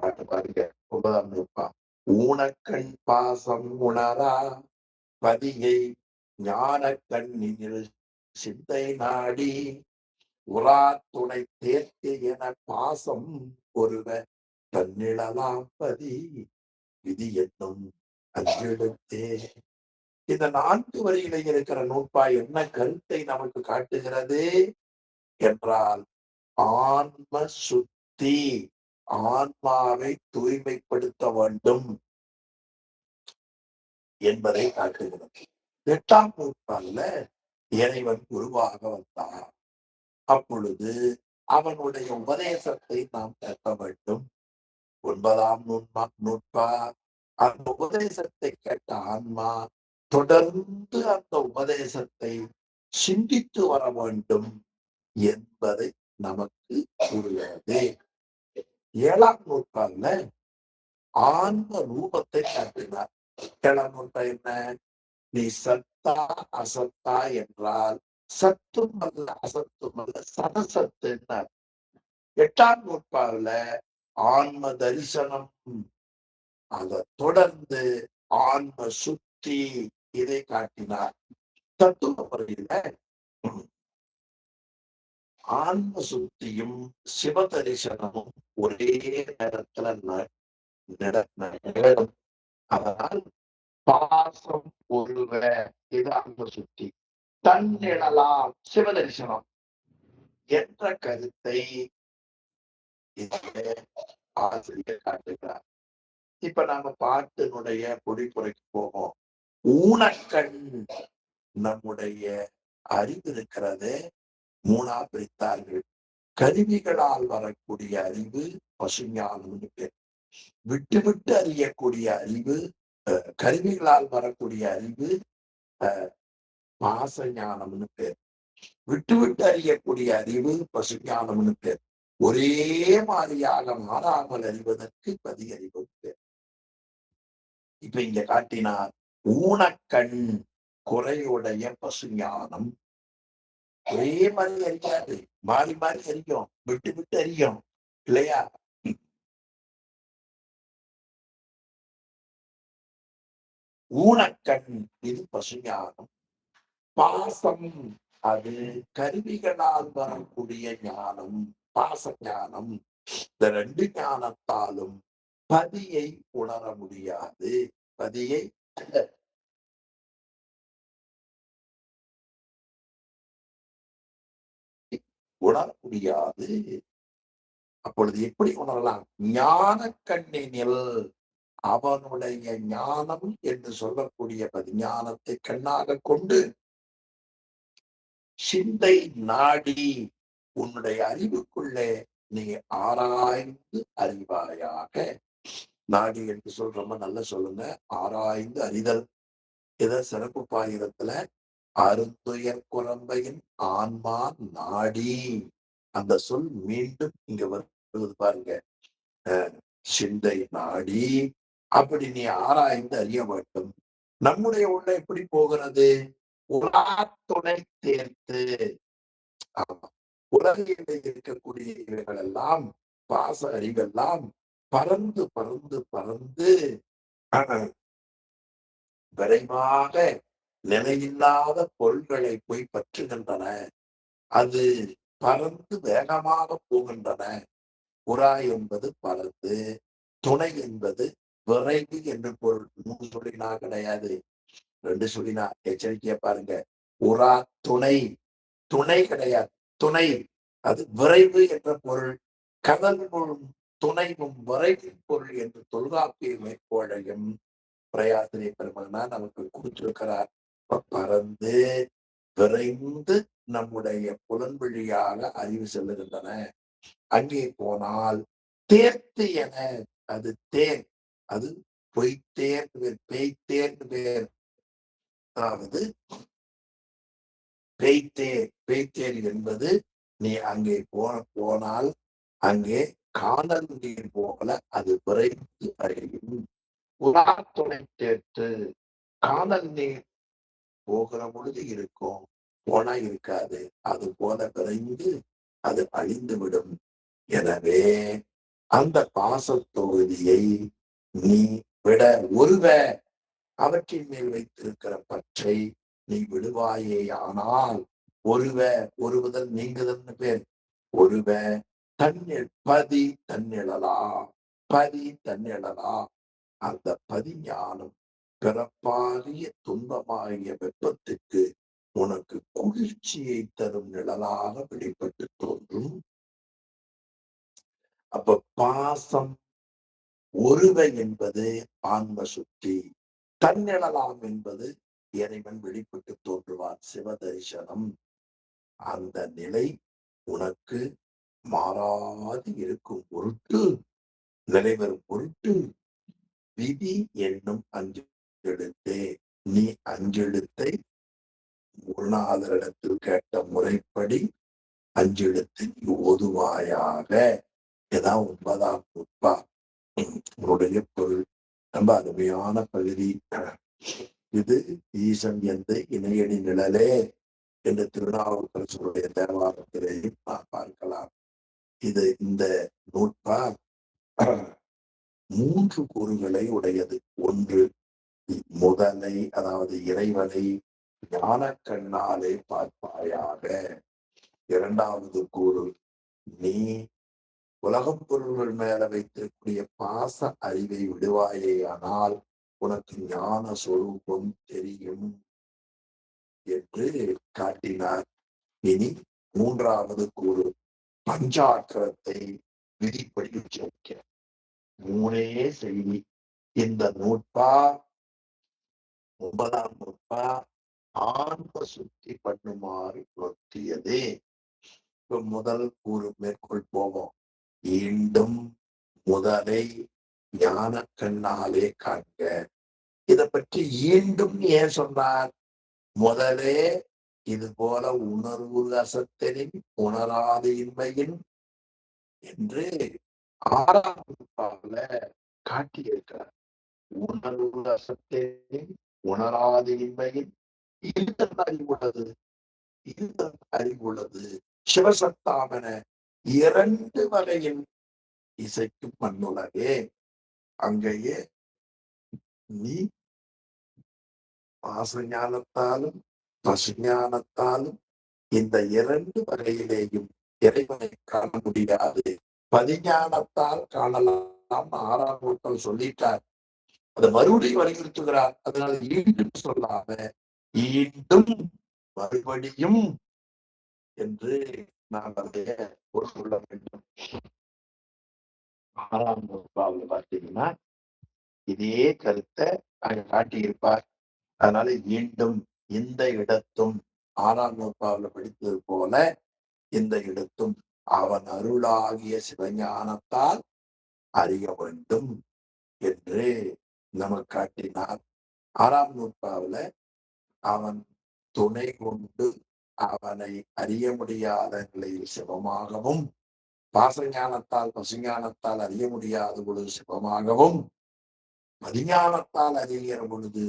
பாட்டு பாருங்க. 9ஆம் நூற்பா. ஊனக்கண் பாசம் உணரா பதியை ஞான கண்ணில் சிந்தை நாடி உரா துணை தேர்த்து என பாசம் ஒருவ தன்னிழலாம் பதி விதி என்னும் அஞ்செழுத்தே. இந்த 4 வரியில இருக்கிற நூற்பா என்ன கருத்தை நமக்கு காட்டுகிறது என்றால், ஆன்ம சுத்தி, ஆன்மாவை தூய்மைப்படுத்த வேண்டும் என்பதை காட்டுகிறது. 8ஆம் நூற்றாண்டுல இறைவன் குருவாக வந்தார். அப்பொழுது அவனுடைய உபதேசத்தை நாம் கேட்க வேண்டும். 9ஆம் நூற்பா அந்த உபதேசத்தை கேட்ட ஆன்மா தொடர்ந்து அந்த உபதேசத்தை சிந்தித்து வர வேண்டும் என்பதை நமக்கு கூறுகிறது. 7ஆம் நூற்றாண்டுல ஆன்ம ரூபத்தை காட்டினார். 7ஆம் நூற்றாண்டு என்ன? நீ சத்தா அசத்தா என்றால் சத்தும் அல்ல அசத்தும் அல்ல சதசத்துன்னார். 8ஆம் நூற்றாண்டுல ஆன்ம தரிசனம், அதை தொடர்ந்து ஆன்ம சுத்தி இதை காட்டினார். தத்துவ முறையில ஆன்ம சுத்தியும் சிவ தரிசனமும் ஒரே நேரத்துல நிகழும். அதனால் பாசம் ஒருவ இது ஆன்ம சுத்தி, தன்னிழலாம் சிவ தரிசனம் என்ற கருத்தை ஆசிரியர் காட்டுகிறார். இப்ப நாம பாட்டினுடைய பொடிப்புரைக்கு போவோம். ஊனக்கண், நம்முடைய அறிவு இருக்கிறது 3ஆ பிரித்தார்கள். கருவிகளால் வரக்கூடிய அறிவு பசுஞானம்னு பேர். விட்டு விட்டு அறியக்கூடிய அறிவு, கருவிகளால் வரக்கூடிய அறிவு பாச ஞானம்னு பேர். விட்டு விட்டு அறியக்கூடிய அறிவு பசுஞானம்னு பேர். ஒரே மாதிரியாக மாறாமல் அறிவதற்கு பதியறிவு பேர். இப்ப இங்க காட்டினார் ஊனக்கண், குறையுடைய பசுஞானம். ஒரே மாதிரி அறியாது, மாறி மாறி அறியும், விட்டு விட்டு அறியும் இல்லையா? ஊனக்கண் இது பசுஞானம். பாசம் அது கருவிகளால் வரக்கூடிய ஞானம், பாச ஞானம். இந்த 2 ஞானத்தாலும் பதியை உணர முடியாது. பதியை உணர முடியாது. அப்பொழுது எப்படி உணரலாம்? ஞான கண்ணினில் அவனுடைய ஞானம் என்று சொல்லக்கூடிய பதிஞானத்தை கண்ணாக கொண்டு சிந்தை நாடி உன்னுடைய அறிவுக்குள்ளே நீ ஆராய்ந்து அறிவாயாக. நாடி என்று சொல்றோம், நல்ல சொல்லுங்க. ஆராய்ந்து அறிதல். இத சிறப்பு பாயிரத்துல அருந்துயர் குரம்பையின் ஆன்மா நாடி அந்த சொல் மீண்டும் இங்க வருவது பாருங்க. சிந்தை நாடி அப்படி நீ ஆராய்ந்து அறிய வேண்டும். நம்முடைய உள்ள எப்படி போகிறது? உலா துணை தேர்த்து. ஆமா, உலகில் இருக்கக்கூடிய இவைகள் எல்லாம், பாச அறிவெல்லாம் பறந்து பறந்து பறந்து விரைவாக நிலையில்லாத பொருள்களை போய் பற்றுகின்றன. அது பறந்து வேகமாக போகின்றன. புறா என்பது பறந்து, துணை என்பது விரைவு என்று பொருள். 3 சொல்லினா கிடையாது, 2 சொல்லினா. எச்சரிக்கையா பாருங்க. புறா துணை, துணை கிடையாது, துணை. அது விரைவு என்ற பொருள். கடலும் துணைவும் விரைவின் பொருள் என்று தொல்காப்பிய மேற்கோளையும் பிரயாசிரிய பெருமகனா நமக்கு கொடுத்திருக்கிறார். பறந்து விரைந்து நம்முடைய புலன்வழியாக அறிவு செல்லுகின்றன. அங்கே போனால் தேர்த்து என, அது தேர், அது பொய்த்தேர் பேர், பேய்த்தேர் பேர். அதாவது பேய்த்தேர் என்பது நீ அங்கே போனால் அங்கே காணல் நீர் போல அது விரைந்து அறியும். துணை சேர்த்து காணல் நீர் போகிற பொழுது இருக்கும், போனா இருக்காது. அது போல விரைந்து அது அழிந்து விடும். எனவே அந்த பாசத்தொகுதியை நீ விட ஒருவ அவற்றின் மேல் வைத்திருக்கிற பற்றை நீ விடுவாயே. ஆனால் ஒருவதல் நீங்குதல்னு பேர். ஒருவ பதி தன்னிழலா, பதி தன்னிழலா. அந்த பதிஞானம் பிறப்பாகிய துன்பமாகிய வெப்பத்துக்கு உனக்கு குளிர்ச்சியை தரும் நிழலாக வெளிப்பட்டு தோன்றும். அப்ப பாசம் ஒருவ என்பது ஆன்ம சுத்தி, தன்னிழலாம் என்பது இறைவன் வெளிப்பட்டு தோன்றுவான், சிவதரிசனம். அந்த நிலை உனக்கு மாறாது இருக்கும் பொருட்டு, நிலைவரும் பொருட்டு விதி என்னும் அஞ்செழுத்தே. நீ அஞ்செழுத்தை குருநாதரிடத்தில் கேட்ட முறைப்படி அஞ்செழுத்தை ஓதுவாயாக. இதான் 9ஆம் நூற்பா உன்னுடைய பொருள். ரொம்ப அருமையான பகுதி இது. ஈசன் எந்த இணையடி நிழலே என்று திருநாவுக்கரசருடைய தேவாரத்திலேயும் நாம் பார்க்கலாம். இது இந்த நூற்பா 3 கூறுகளை உடையது. ஒன்று, முதலை, அதாவது இறைவனை ஞான கண்ணாலே பார்ப்பாயாக. 2வது கூறு, நீ உலகப் பொருள்கள் மேல வைத்திருக்கூடிய பாச அறிவை விடுவாயே, ஆனால் உனக்கு ஞான சொரூபம் தெரியும் என்று காட்டினார். இனி 3வது கூறு, பஞ்சாட்சரத்தை விதிப்படி உச்சரிக்க. 3 செய்தி. இந்த நூற்பா 9ஆம் நூற்பா ஆன்ம சுத்தி பண்ணுமாறு உணர்த்தியதே. இப்ப முதல் கூறு மேற்கொள் போவோம். ஈண்டும் முதலை ஞான கண்ணாலே காண்க. இதை பற்றி ஈண்டும் ஏன் சொன்னார்? முதலே இது போல உணர்வு அசத்தலின் உணராத இன்மையின் என்று 6ஆம் நூற்பாவில காட்டியிருக்கிறார். உணர்வு அசத்தலின் உணராத இன்மையின் இருந்த அறிவுள்ளது, இருந்த அறிவுள்ளது. சிவசத்தாமன 2 வகையில் இசைக்கும் மண்ணுலகே. அங்கேயே நீ பாசஞானத்தாலும் பசுஞானத்தாலும் இந்த 2 வகையிலேயும் இறைவனை காண முடியாது. பதிஞானத்தால் காணலாம் 6ஆம் நூற்பாவில் சொல்லிட்டார். அதை மறுபடியும் வலியுறுத்துகிறார். அதனால ஈண்டும் சொல்லாம ஈண்டும் மறுபடியும் என்று நாம் அதை பொருள் கொள்ள வேண்டும். 6ஆம் நூற்பாவில் பார்த்தீங்கன்னா இதே கருத்தை அங்க காட்டியிருப்பார். அதனால மீண்டும் இந்த இடத்தும் 6ஆம் நூற்பாவில் படித்தது போல இந்த இடத்தும் அவன் அருளாகிய சிவஞானத்தால் அறிய வேண்டும் என்று நமக்கு காட்டினார். 6ஆம் நூற்பாவில் அவன் துணை கொண்டு அவனை அறிய முடியாத நிலையில் சிவமாகவும், பாசஞானத்தால் பசுஞானத்தால் அறிய முடியாத பொழுது சிவமாகவும், பதிஞானத்தால் அறிகிற பொழுது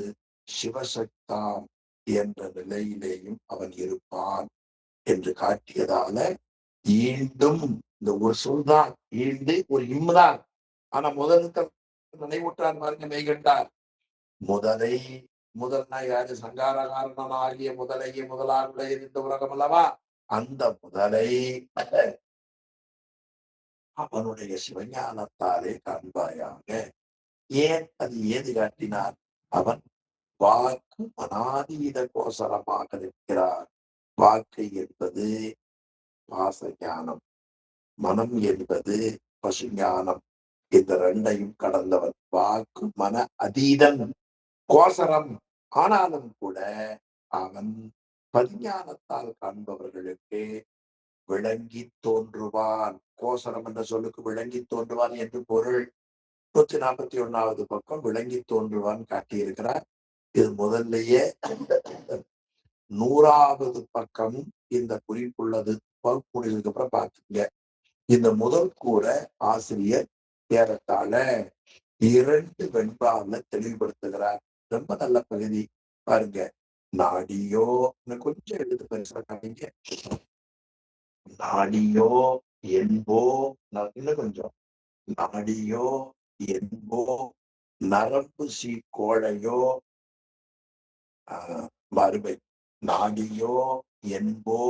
சிவசக்தாம் என்ற நிலையிலேயும் அவன் இருப்பான் என்று காட்டியதால ஈண்டும் இந்த ஒரு சொல்தான் ஈண்டு ஒரு இம்முதான். ஆனா முதலுக்கு நினைவுற்றார் பாருங்க, மெய்கண்டார். முதல்னா யாரு? சங்கார காரணனாகிய முதலையே முதலாக இருந்த உலகம் அல்லவா? அந்த முதலை அவனுடைய சிவஞானத்தாலே காண்பாயாக. ஏன் அது ஏது காட்டினார்? அவன் வாக்கு அனாதீத கோசரமாக நிற்கிறார். வாக்கு என்பது பாசஞானம், மனம் என்பது பசுஞானம். இந்த 2ஐயும் கடந்தவன். வாக்கு மன அதீதன், கோசரம். ஆனாலும் கூட அவன் பதிஞானத்தால் காண்பவர்களுக்கு விளங்கி தோன்றுவான். கோசரம் என்ற சொல்லுக்கு விளங்கி தோன்றுவான் என்று பொருள். 141வது பக்கம் விளங்கி தோன்றுவான் காட்டியிருக்கிறார். இது முதல்லயே 100வது பக்கமும் இந்த குறிப்புள்ளது. வகுப்பு முடிவுக்கு அப்புறம் பார்த்துங்க. இந்த முதல் கூரை ஆசிரியர் ஏறத்தாழ 2 வெண்பால தெளிவுபடுத்துகிறார். ரொம்ப நல்ல பகுதி பாருங்க. நாடியோ இன்னும் கொஞ்சம் எழுத்து பெருசா காமிங்க. நாடியோ என்போ இன்னும் கொஞ்சம். நாடியோ என்போ நரம்பு கோழையோ மறுமை. நாடியோ என்போ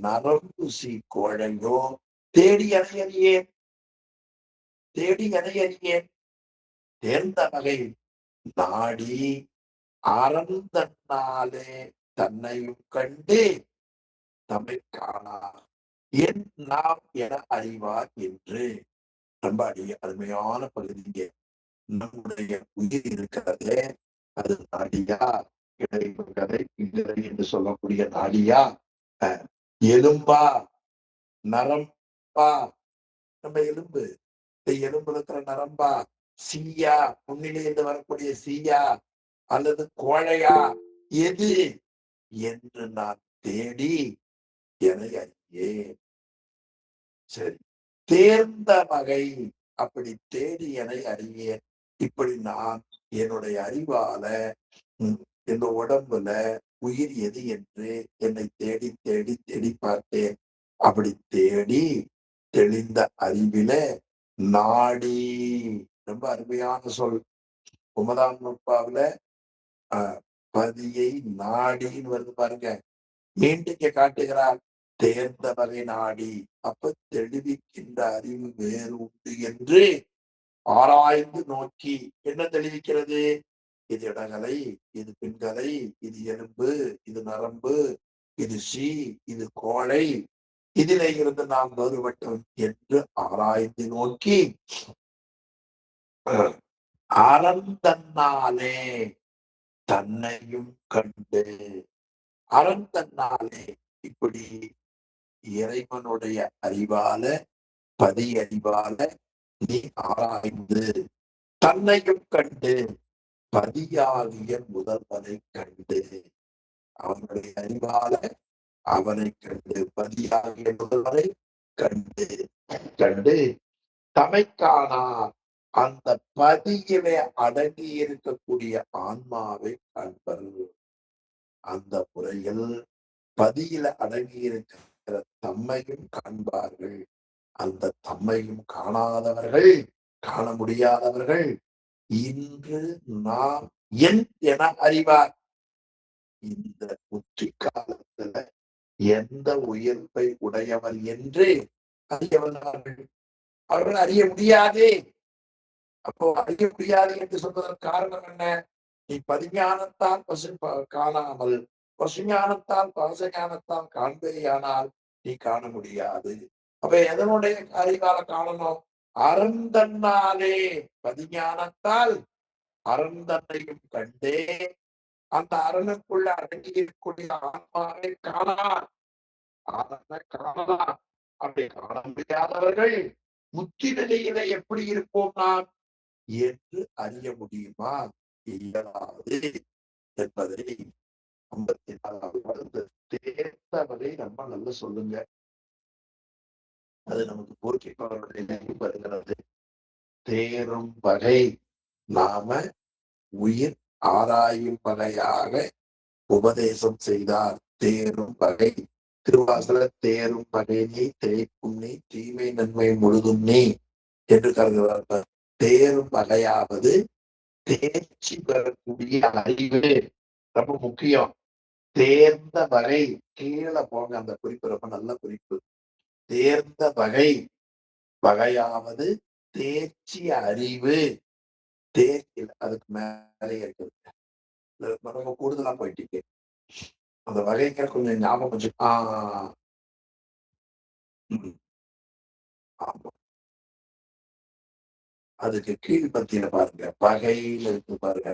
நரம்பு கோழையோ தேடி அணையறியேன் தேடி அணையறியேன் தேர்ந்த வகை நாடி அறந்தன்னாலே தன்னையும் கண்டு தம்மை காணார் என் நாம் என அறிவார் என்று. ரொம்ப அருமையான பகுதிங்க. நம்முடைய உயிர் இருக்கிறதே அது நாடியா, இடைவகதை என்று சொல்லக்கூடிய நாடியா, எலும்பா, நரம்பா, நம்ம எலும்பு, எலும்புல இருக்கிற நரம்பா, சீயா, முன்னிலையிலிருந்து வரக்கூடிய சீயா அல்லது கோழையா, எது என்று நான் தேடி என அறியேன். சரி, தேர்ந்த வகை அப்படி தேடி என அறியேன். இப்படி நான் என்னுடைய அறிவால இந்த உடம்புல உயிர் எது என்று என்னை தேடி தேடி தேடி பார்த்தேன். அப்படி தேடி தெளிந்த அறிவில நாடி, ரொம்ப அருமையான சொல். 9ஆம் நூற்பாவுல பதியை நாடின்னு வருது பாருங்க. மீண்டும் காட்டுகிறார் தேர்ந்த வகை நாடி. அப்ப தெளிவிக்கின்ற அறிவு வேறு உண்டு என்று ஆராய்ந்து நோக்கி என்ன தெளிவிக்கிறது? இது இடகலை, இது பின்கலை, இது எலும்பு, இது நரம்பு, இது இது கோழை, இதிலே இருந்து நாம் வேறுபட்டோம் என்று ஆராய்ந்து நோக்கி அறந்தன்னாலே தன்னையும் கண்டு. அறந்தன்னாலே இப்படி இறைவனுடைய அறிவால, பதி அறிவால நீ ஆராய்ந்து தன்னையும் கண்டு பதியாகிய முதல்வனை கண்டு, அவனுடைய அறிவால அவனை கண்டு பதியாகிய முதல்வனை கண்டு கண்டு தமைக்கானார் அந்த பதியிலே அடங்கி இருக்கக்கூடிய ஆன்மாவை காண்பர். அந்த முறையில் பதியில அடங்கி இருக்கிற தம்மையும் காண்பார்கள். அந்த தம்மையும் காணாதவர்கள், காண முடியாதவர்கள் இன்று நாம் என் என அறிவார். இந்த உச்சி காலத்துல எந்த உயர்வை உடையவர் என்று அறிய வந்தார்கள். அவர்கள் அறிய முடியாது. அப்போ அறிய முடியாது என்று சொல்வதற்கு காரணம் என்ன? நீ பதிஞானத்தால் காணாமல் பசுஞானத்தால் பாசஞானத்தால் காண்பேயானால் நீ காண முடியாது. அப்ப எதனுடைய அறிவால காணணும்? அறந்தன்னாலே பதிஞானத்தால் அறந்தன்னையும் கண்டே அந்த அரணுக்குள்ள அடங்கி இருக்கக்கூடிய ஆன்மாவை காணலாம். காணலாம். அப்படி காண முடியாதவர்கள் முத்தி நிலையில எப்படி இருப்போம் நாம் என்று அறிய முடியுமா? இயலாது என்பதை 54வது தேர்ந்தவரை நம்ம நல்லா சொல்லுங்க. அது நமக்கு போக்கிப்பவருடைய நினைவு வருகிறது. தேரும் வகை நாம உயிர் ஆராயும் வகையாக உபதேசம் செய்தார். தேரும் வகை திருவாசல தேரும் வகை நீ தேய்க்கும் நீ தீமை நன்மை முழுதும் நீ என்று கருதுகிறார்கள். தேரும் வகையாவது தேர்ச்சி பெறக்கூடிய அறிவு ரொம்ப முக்கியம். தேர்ந்த வகை கீழே போங்க. அந்த குறிப்பு ரொம்ப நல்ல குறிப்பு. தேர்ந்த வகை வகையாவது தேர்ச்சி அறிவு. தேர்ச்சி அதுக்கு மேலே இருக்குது. நம்ம கூடுதலா போயிட்டீங்க. அந்த வகைங்க கொஞ்சம் ஞாபகம் வச்சு. ஆமா, அதுக்கு கீழ்பத்தியில பாருங்க. வகையில இருக்கு பாருங்க.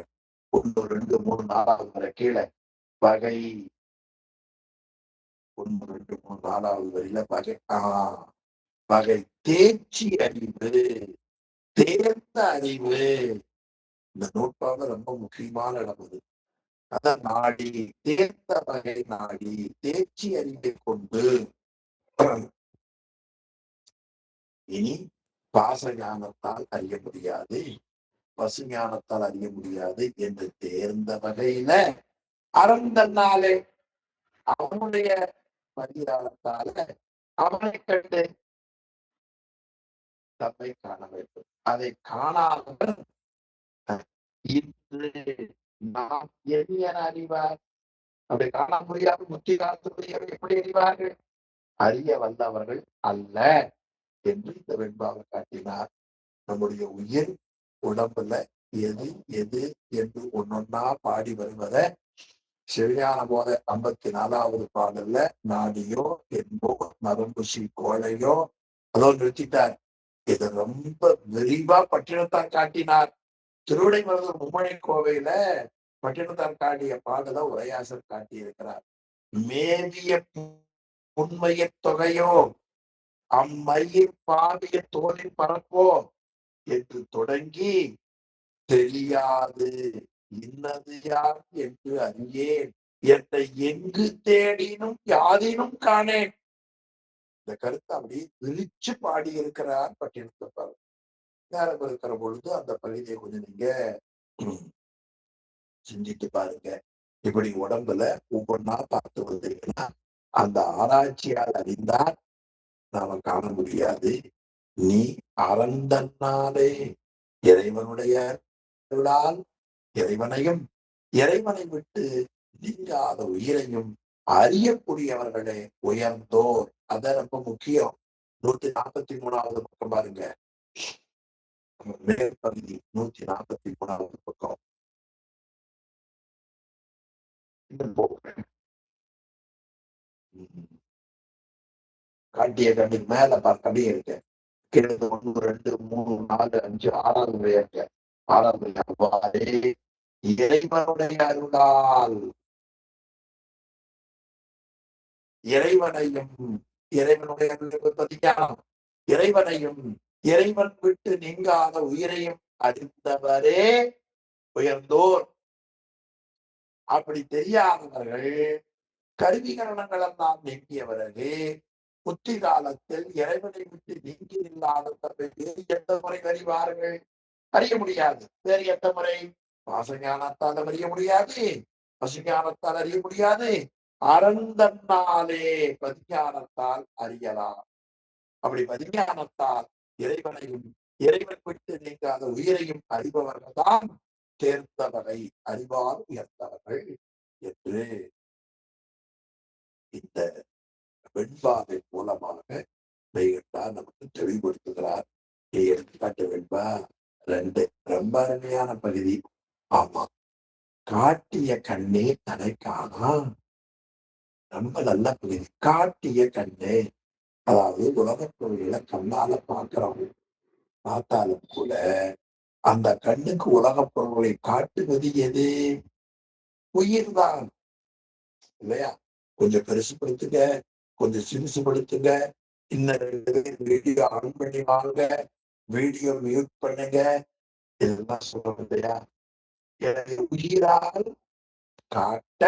1 2 3 4வது வரை கீழே வகை 1 2 3 4வது வரையில வகை. வகை தேர்ச்சி அறிவு. தேர்ந்த அறிவு. இந்த நூற்பாடு ரொம்ப முக்கியமான இடம் அது. அதான் நாடி, தேர்ந்த வகை நாடி, தேர்ச்சி அறிவை கொண்டு இனி பாச ஞானத்தால் அறிய முடியாது, பசு ஞானத்தால் அறிய முடியாது என்று தேர்ந்த வகையில அறந்தன்னாலே அவனுடைய பரிதானத்தால அவனை கண்டு தம்மை காண வேண்டும். அதை காணாதவர் இன்று நாம் என் அறிவார். அப்படி காண முடியாது முத்தி காலத்துடைய எப்படி அறிவார்கள்? அறிய வந்தவர்கள் அல்ல என்று இந்த வெண்பாவை காட்டினார். நம்முடைய உயிர் உடம்புல எது எது என்று ஒன்னொன்னா பாடி வருவதை சிவஞான போத 54வது பாடல்ல நாடியோ என்போ நரம்புசி கோழையோ அதோ நிறுத்திட்டார். இது ரொம்ப விரிவா பட்டினத்தார் காட்டினார். திருவிடைமருதூர் மும்மழை கோவையில பட்டினத்தார் காட்டிய பாடல உரையாசர் காட்டியிருக்கிறார். மேவிய உண்மைய தொகையோ அம்மயிர் பாவிய தோலின் பரப்போ என்று தொடங்கி தெரியாது இன்னது யார் என்று அறியேன் என்னை எங்கு தேடினும் யாதினும் காணேன். இந்த கருத்தை அப்படி விரிச்சு பாடி இருக்கிறார் பட்டினத்தார். நேரம் இருக்கிற பொழுது அந்த பகுதியை கொஞ்சம் நீங்க சிந்தித்து பாருங்க. இப்படி உடம்புல ஒவ்வொன்னா பார்த்து வந்தீங்கன்னா அந்த ஆராய்ச்சியால் அறிந்தால் நாம காண முடியாது. நீ அறந்தன்னாலே இறைவனுடைய அருளால் இறைவனையும் இறைவனை விட்டு நீங்காத உயிரையும் அறியக்கூடியவர்களே உயர்ந்தோர். அதான் ரொம்ப முக்கியம். 143வது பக்கம் பாருங்க, மேற்பகுதி 143வது பக்கம். காட்டிய கண்ணுக்கு மேல கடி இருக்கு. கிழது 1 2 3 4 5 6வது இருக்கு. 6வது அவ்வாறே இறைவனுடைய அருளால் இறைவனையும் இறைவனுடைய தியானம் இறைவனையும் இறைவன் விட்டு நீங்காத உயிரையும் அறிந்தவரே உயர்ந்தோர். அப்படி தெரியாதவர்கள் கருவிகரணங்கள் எல்லாம் நீங்கியவரது புத்தி காலத்தில் இறைவனை விட்டு நீங்கி இல்லாத வேறு எந்த முறை அறிவார்கள்? அறிய முடியாது. வேறு எந்த முறை? பாசஞானத்தால் அறிய முடியாது, பசுஞானத்தால் அறிய முடியாது, அறந்தன்னாலே பதிஞானத்தால் அறியலாம். அப்படி பதிஞானத்தால் இறைவனையும் இறைவன் விட்டு நீங்காத உயிரையும் அறிபவர்கள் தான் தேர்ந்தவரை அறிவால் உயர்ந்தவர்கள் என்று இந்த வெண்பாவின் மூலமாக மெய்கண்டார் நமக்கு தெளிவுபடுத்துகிறார். எடுத்துக்காட்டு வெண்பா 2 ரொம்ப அருமையான பகுதி. ஆமா, காட்டிய கண்ணே தன்னை காணா. ரொம்ப நல்ல பகுதி. காட்டிய கண்ணே, அதாவது உலகப் பொருள்களை கண்ணால பார்க்கிறோம். பார்த்தாலும் கூட அந்த கண்ணுக்கு உலகப் பொருள்களை காட்டுவது எது? உயிர்தான் இல்லையா? கொஞ்சம் பெருசுபடுத்துங்க, கொஞ்சம் சிறுசுபடுத்துங்க, இன்னும் 2 பேர் வீடியோ ஆன் பண்ணி வாங்க, வீடியோ மியூட் பண்ணுங்க, இதெல்லாம் சொல்றோம் இல்லையா? எனவே உயிரால் காட்ட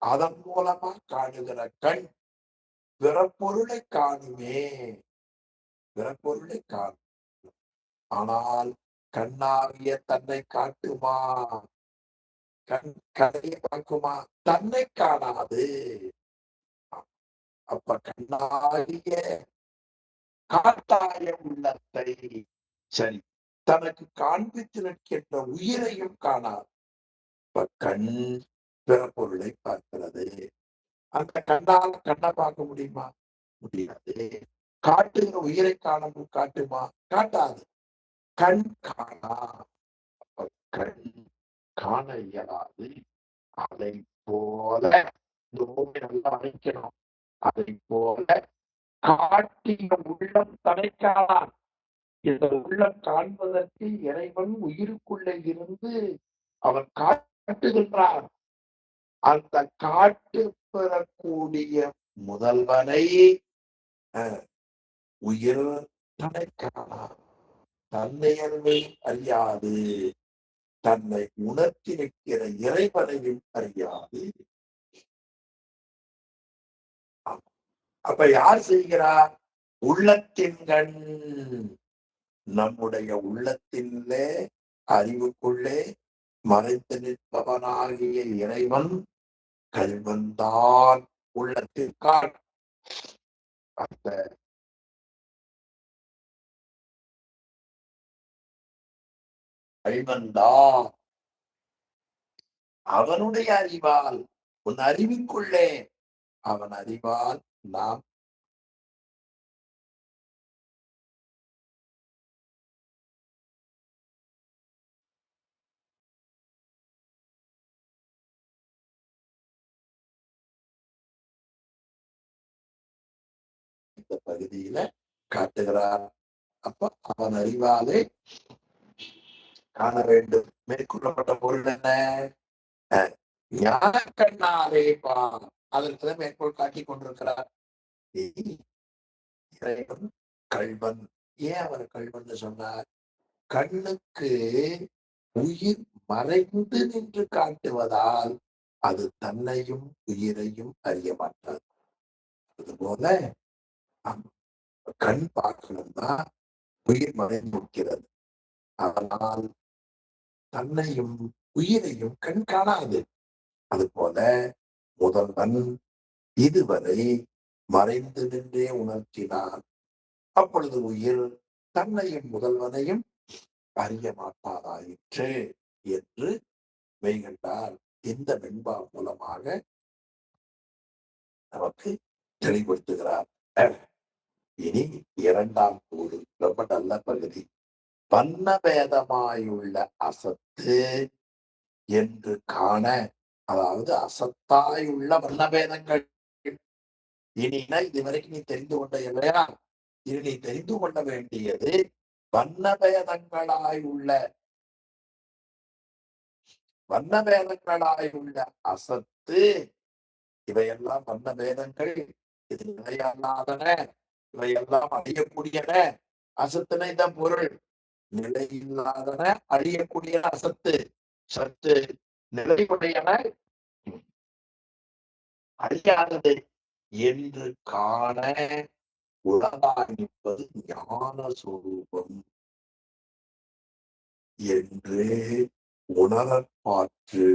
அதன் மூலமா காணுகிற கண் பிறப்பொருளை காணுமே, பிறப்பொருளை காணும். ஆனால் கண்ணாகிய தன்னை காட்டுமா? கண் கதையை பார்க்குமா? தன்னை காணாது. அப்ப கண்ணாகிய காட்டாய உள்ளத்தை சரி தனக்கு காண்பித்து நிற்கின்ற உயிரையும் காணாது. இப்ப கண் பிறப்பொருளை பார்க்கிறது. அந்த கண்ணால் கண்ணை பார்க்க முடியுமா? முடியாது. காட்டுகிற உயிரை காட்டுமா? காட்டாது. கண் காணா. கண் காண இயலாது. அதை போல நல்லா அழைக்கணும். அதை போல காட்டிய உள்ளம் தன்னை காணான். இந்த உள்ளம் காண்பதற்கு இறைவன் உயிருக்குள்ளே இருந்து அவன் காட்டுகின்றான். அந்த காட்டு பெறக்கூடிய முதல்வனை உயிர் தன்னை காணாது, தன்னையர்வை அறியாது, தன்னை உணர்த்தி நிற்கிற இறைவனையும் அறியாது. அப்ப யார் செய்கிறார்? உள்ளத்தின்கண், நம்முடைய உள்ளத்திலே அறிவுக்குள்ளே மறைத்து நிற்பவனாகிய இறைவன் கல்வந்தான் உள்ளத்திற்கான். அந்த கல்வந்தான் அவனுடைய அறிவால், உன் அறிவுக்குள்ளே அவன் அறிவால் நாம் இந்த பகுதியில காட்டுகிறார். அப்ப அவன் அறிவாலே காண வேண்டும். மேற்கொள்ளப்பட்ட பொருள் என்ன? ஞான கண்ணாலே பா. அதற்கு மேற்கோள் காட்டிக் கொண்டிருக்கிறார். இறைவன் கல்வன். ஏன் அவர் கல்வன் சொன்னார்? கண்ணுக்கு உயிர் மறைந்து நின்று காட்டுவதால் அது தன்னையும் உயிரையும் அறிய மாட்டாது. அதுபோல கண் பார்க்கணும்னா உயிர் மறைந்து இருக்கிறது, ஆனால் தன்னையும் உயிரையும் கண் காணாது. அதுபோல முதல்வன் இதுவரை மறைந்து நின்றே உணர்த்தினான். அப்பொழுது உயிர் தன்னையும் முதல்வனையும் அறிய மாட்டாதாயிற்று என்று மெய்கண்டார் இந்த வெண்பா மூலமாக நமக்கு தெளிவுபடுத்துகிறார். இனி இரண்டாம் கூறு ரொம்ப நல்ல பகுதி. வண்ணபேதமாயுள்ள அசத்து என்று காண, அதாவது அசத்தாயுள்ள வண்ணபேதங்கள். இனினா இதுவரைக்கும் நீ தெரிந்து கொண்ட இல்லையா? இனி நீ தெரிந்து கொள்ள வேண்டியது வண்ணபேதங்களாயுள்ள அசத்து. இவையெல்லாம் வண்ணபேதங்கள், இது நிலையல்லாதன, இவையெல்லாம் அழியக்கூடியன. அசத்துனை தான் பொருள். நிலையில்லாதன, அழியக்கூடிய அசத்து. சத்து நிலையுடையன, அழியாதது என்று காண உலகாணிப்பது ஞான சொரூபம் என்று உணரப்பாற்று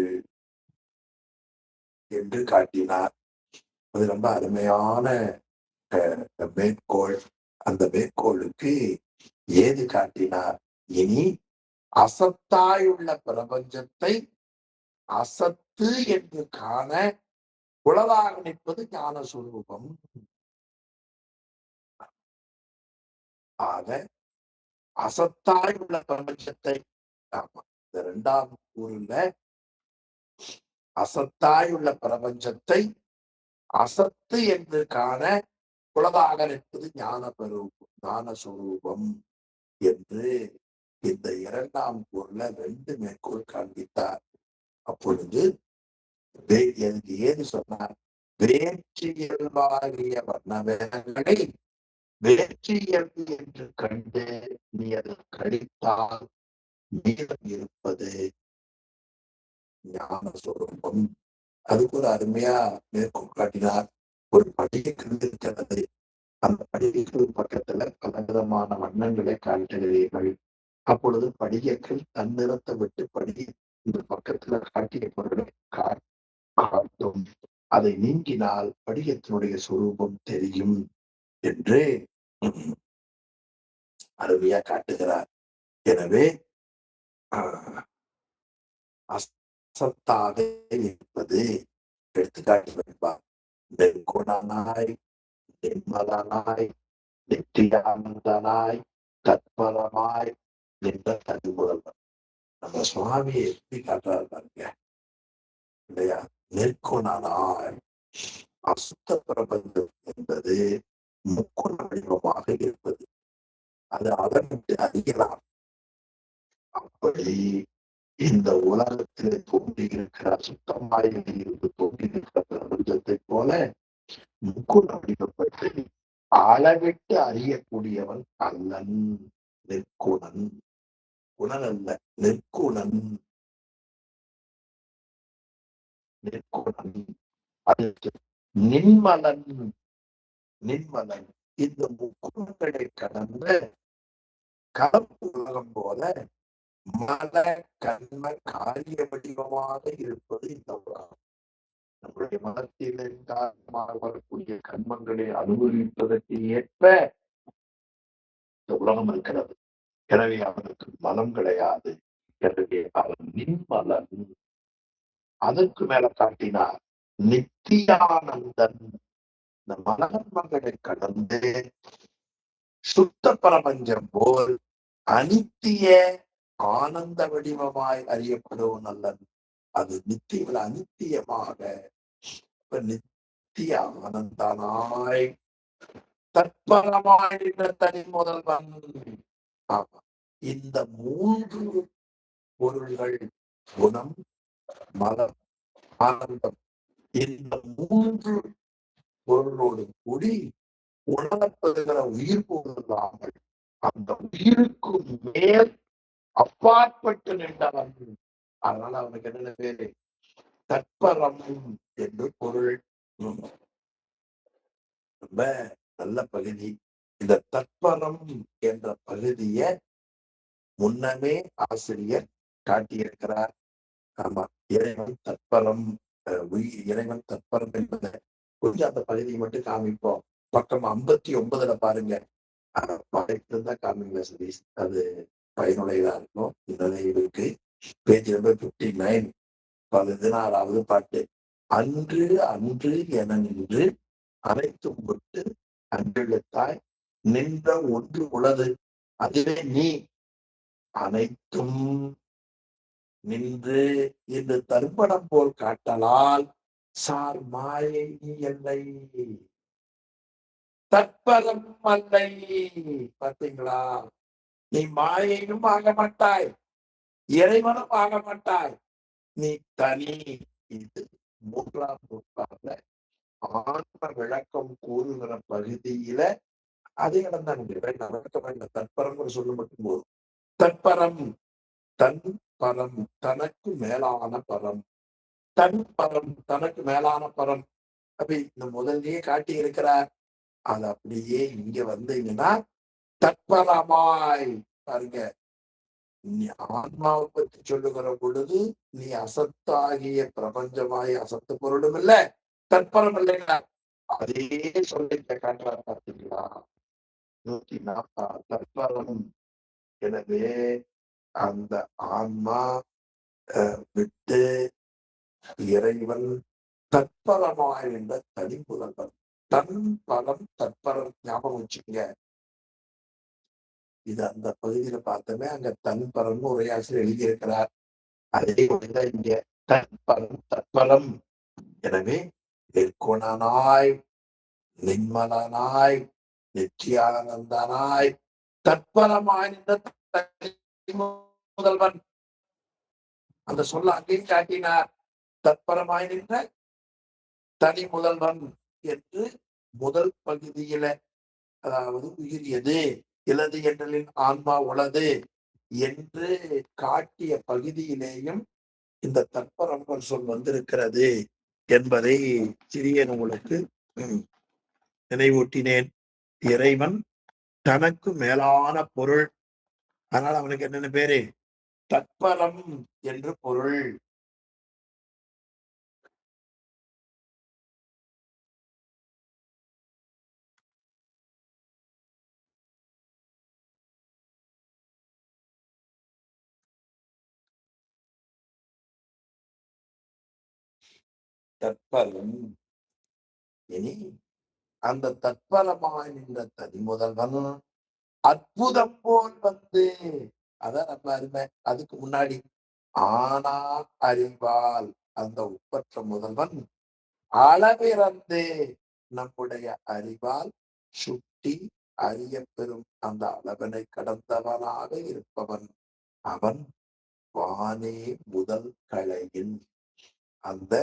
என்று காட்டினார். அது ரொம்ப அருமையான மேற்கோள். அந்த மேற்கோளுக்கு ஏது காட்டினார்? இனி அசத்தாயுள்ள பிரபஞ்சத்தை அசத்து என்று காண உலகாக நிற்பது ஞான சுரூபம். ஆக அசத்தாயுள்ள பிரபஞ்சத்தை, இந்த இரண்டாம் கூறுல அசத்தாயுள்ள பிரபஞ்சத்தை அசத்து என்று காண உலகாக நிற்பது ஞான சுரூபம் என்று இந்த இரண்டாம் கூறுல 2 மேற்கோள் காண்பித்தார். அப்பொழுது எனக்கு ஏது சொன்னார்? வேற்றியல்பாகிய வண்ணவேதங்களை வேற்றியல்பு என்று கண்டு நீ அதை கழித்தால் மீதம் இருப்பது ஞான சொரூபம். அதுக்கு ஒரு அருமையா மேற்கோள் காட்டினார். ஒரு படிகை இருக்கிறது, அந்த படிகைக்கு பக்கத்துல பலவிதமான வண்ணங்களை காட்டுகிறீர்கள். அப்பொழுது படிகைகள் தன்னிறத்தை விட்டு படிகை இந்த பக்கத்துல காட்டிய பொருளை காட்டும். அதை நீங்கினால் படிகத்தினுடைய சுரூபம் தெரியும் என்று அருமையா காட்டுகிறார். எனவே அசத்தாக இருப்பது எடுத்துக்காட்டு வைப்பார். நெற்குணனாய், நிர்மலனாய், நித்தியானந்தனாய், தத்பரமாய் நின்ற தனிமுதல்வன். நம்ம சுவாமியை எப்படி காட்டுறாரு பாருங்க இல்லையா? நெற்குணனாய், அசுத்த பிரபஞ்சம் என்பது முக்குண வடிவமாக இருப்பது. அது அதற்கு அறியலாம். அப்படி இந்த உலகத்தில் தோன்றியிருக்கிற அசுத்தமாய் இருந்து தோன்றியிருக்கிற பிரபஞ்சத்தை போல முக்குண வடிவப்பட்டு அளவிட்டு அறியக்கூடியவன் அல்லன். நிற்குணன். குணன் அல்ல, நிற்குணன். நிற்குணன். அடுத்து நின்மலன். நின்மலன். இந்த முக்குணங்களை கடந்த கலப்பு உலகம் போல மல கர்ம காரிய வடிவமாக இருப்பது இந்த உலகம். நம்முடைய மனத்தில் காரணமாக வரக்கூடிய கர்மங்களை அனுபவிப்பதற்கு ஏற்ப இந்த உலகம் இருக்கிறது. எனவே அவனுக்கு மலம் கிடையாது. எனவே அவன் நின்மலன். அதற்கு மேல காட்டினார் நித்தியானந்தன். இந்த மலகர்மங்களை கடந்து சுத்த பிரபஞ்சம் போல் அனித்திய ஆனந்த வடிவமாய் அறியப்படுவன் அல்லன். அது நித்திய அனித்தியமாக நித்திய ஆனந்தனாய் தற்பரமாய் தனி முதல்வன். ஆமா, இந்த மூன்று பொருள்கள் குணம், மலம், ஆனந்தம், இந்த மூன்று பொருளோடு கூடி உணரப்படுகிற உயிர் பொருளாமல் அந்த உயிருக்கு மேல் அப்பாற்பட்டு நின்றவன். அதனால அவனுக்கு என்ன பேரு? தற்பரம் என்று பொருள். ரொம்ப நல்ல பகுதி. இந்த தற்பரம் என்ற பகுதியை முன்னமே ஆசிரியர் காட்டியிருக்கிறார். ஆமா, இறைவன் தற்பரம், இறைவன் தற்பரம் என்பதை கொஞ்சம் அந்த பகுதியை மட்டும் காமிப்போம். பக்கம் 59 பாருங்க. படைத்திருந்தா காமிங்க சதீஷ், அது பயனுடையதா இருக்கும். நினைவுக்கு பேஜ் நம்பர் 59, 16வது பாட்டு. அன்று அன்று என நின்று அனைத்தும் விட்டு அன்றெழுத்தாய் நின்ற ஒன்று உளது, அதுவே நீ அனைத்தும் நின்று என்று தர்ப்பணம் போல் காட்டலால் சார் மாயை எல்லை தற்பரம் அல்லை. பார்த்தீங்களா? நீ மாயையும் ஆக மாட்டாய், இறைவனும் ஆக மாட்டாய், நீ தனி. இது 3ஆம் நூற்றாண்டுல ஆன்ம விளக்கம் கூறுகிற பகுதியில அதே இடம் தான் நடக்க. தற்பரம் சொல்ல மட்டும் போதும். தற்பரம் தன் பரம், தனக்கு மேலான பரம். தன் பரம், தனக்கு மேலான பரம். அப்ப இந்த முதல்லயே காட்டி இருக்கிறார். அது அப்படியே இங்க வந்தீங்கன்னா தற்பரமாய் பாருங்க. நீ ஆன்மாவை பற்றி சொல்லுகிற பொழுது நீ அசத்தாகிய பிரபஞ்சமாய் அசத்து பொருளும் இல்ல, தற்பரம் இல்லைங்களா? அதே சொல்லிட்ட காட்டுறார். பார்த்தீங்களா? 140 தற்பரம். எனவே அந்த ஆன்மா விட்டு இறைவன் தற்பரமாய் என்ற தனி புதல்வன். தன் பலம் தற்பரம். ஞாபகம் வச்சுக்கங்க. இது அந்த பகுதியில பார்த்தோமே, அங்க தன் பரம்னு உரையாசிரியர் எழுதியிருக்கிறார். அதே ஒன்றுதான் இங்க தற்பரம் தற்பரம். எனவே நிற்குணனாய், நின்மலனாய், நித்தியானந்தனாய், தற்பரமாய் நின்ற முதல்வன். அந்த சொல்ல அங்கேயும் காட்டினார். தற்பரமாய் நின்ற தனி முதல்வன் என்று முதல் பகுதியில, அதாவது உயிர் எது, இலது என்றலின் ஆன்மா உளது என்று காட்டிய பகுதியிலேயும் இந்த தற்பரம் சொல் வந்திருக்கிறது என்பதை சிறியன் உங்களுக்கு நினைவூட்டினேன். இறைவன் தனக்கு மேலான பொருள். அதனால அவனுக்கு என்னென்ன பேரு? தற்பரம் என்று பொருள். தற்பரம். இனி அந்த தற்பரமாய் நின்ற தனி முதல்வன் அற்புதம் போல் வந்து, அதான் நம்ம அருமை. அதுக்கு முன்னாடி ஆனா அறிவால் அந்த ஒப்பற்ற முதல்வன் அளவிறந்து நம்முடைய அறிவால் சுட்டி அறிய பெறும் அந்த அளவனை கடந்தவனாக இருப்பவன் அவன். வானே முதல் கலையின் அந்த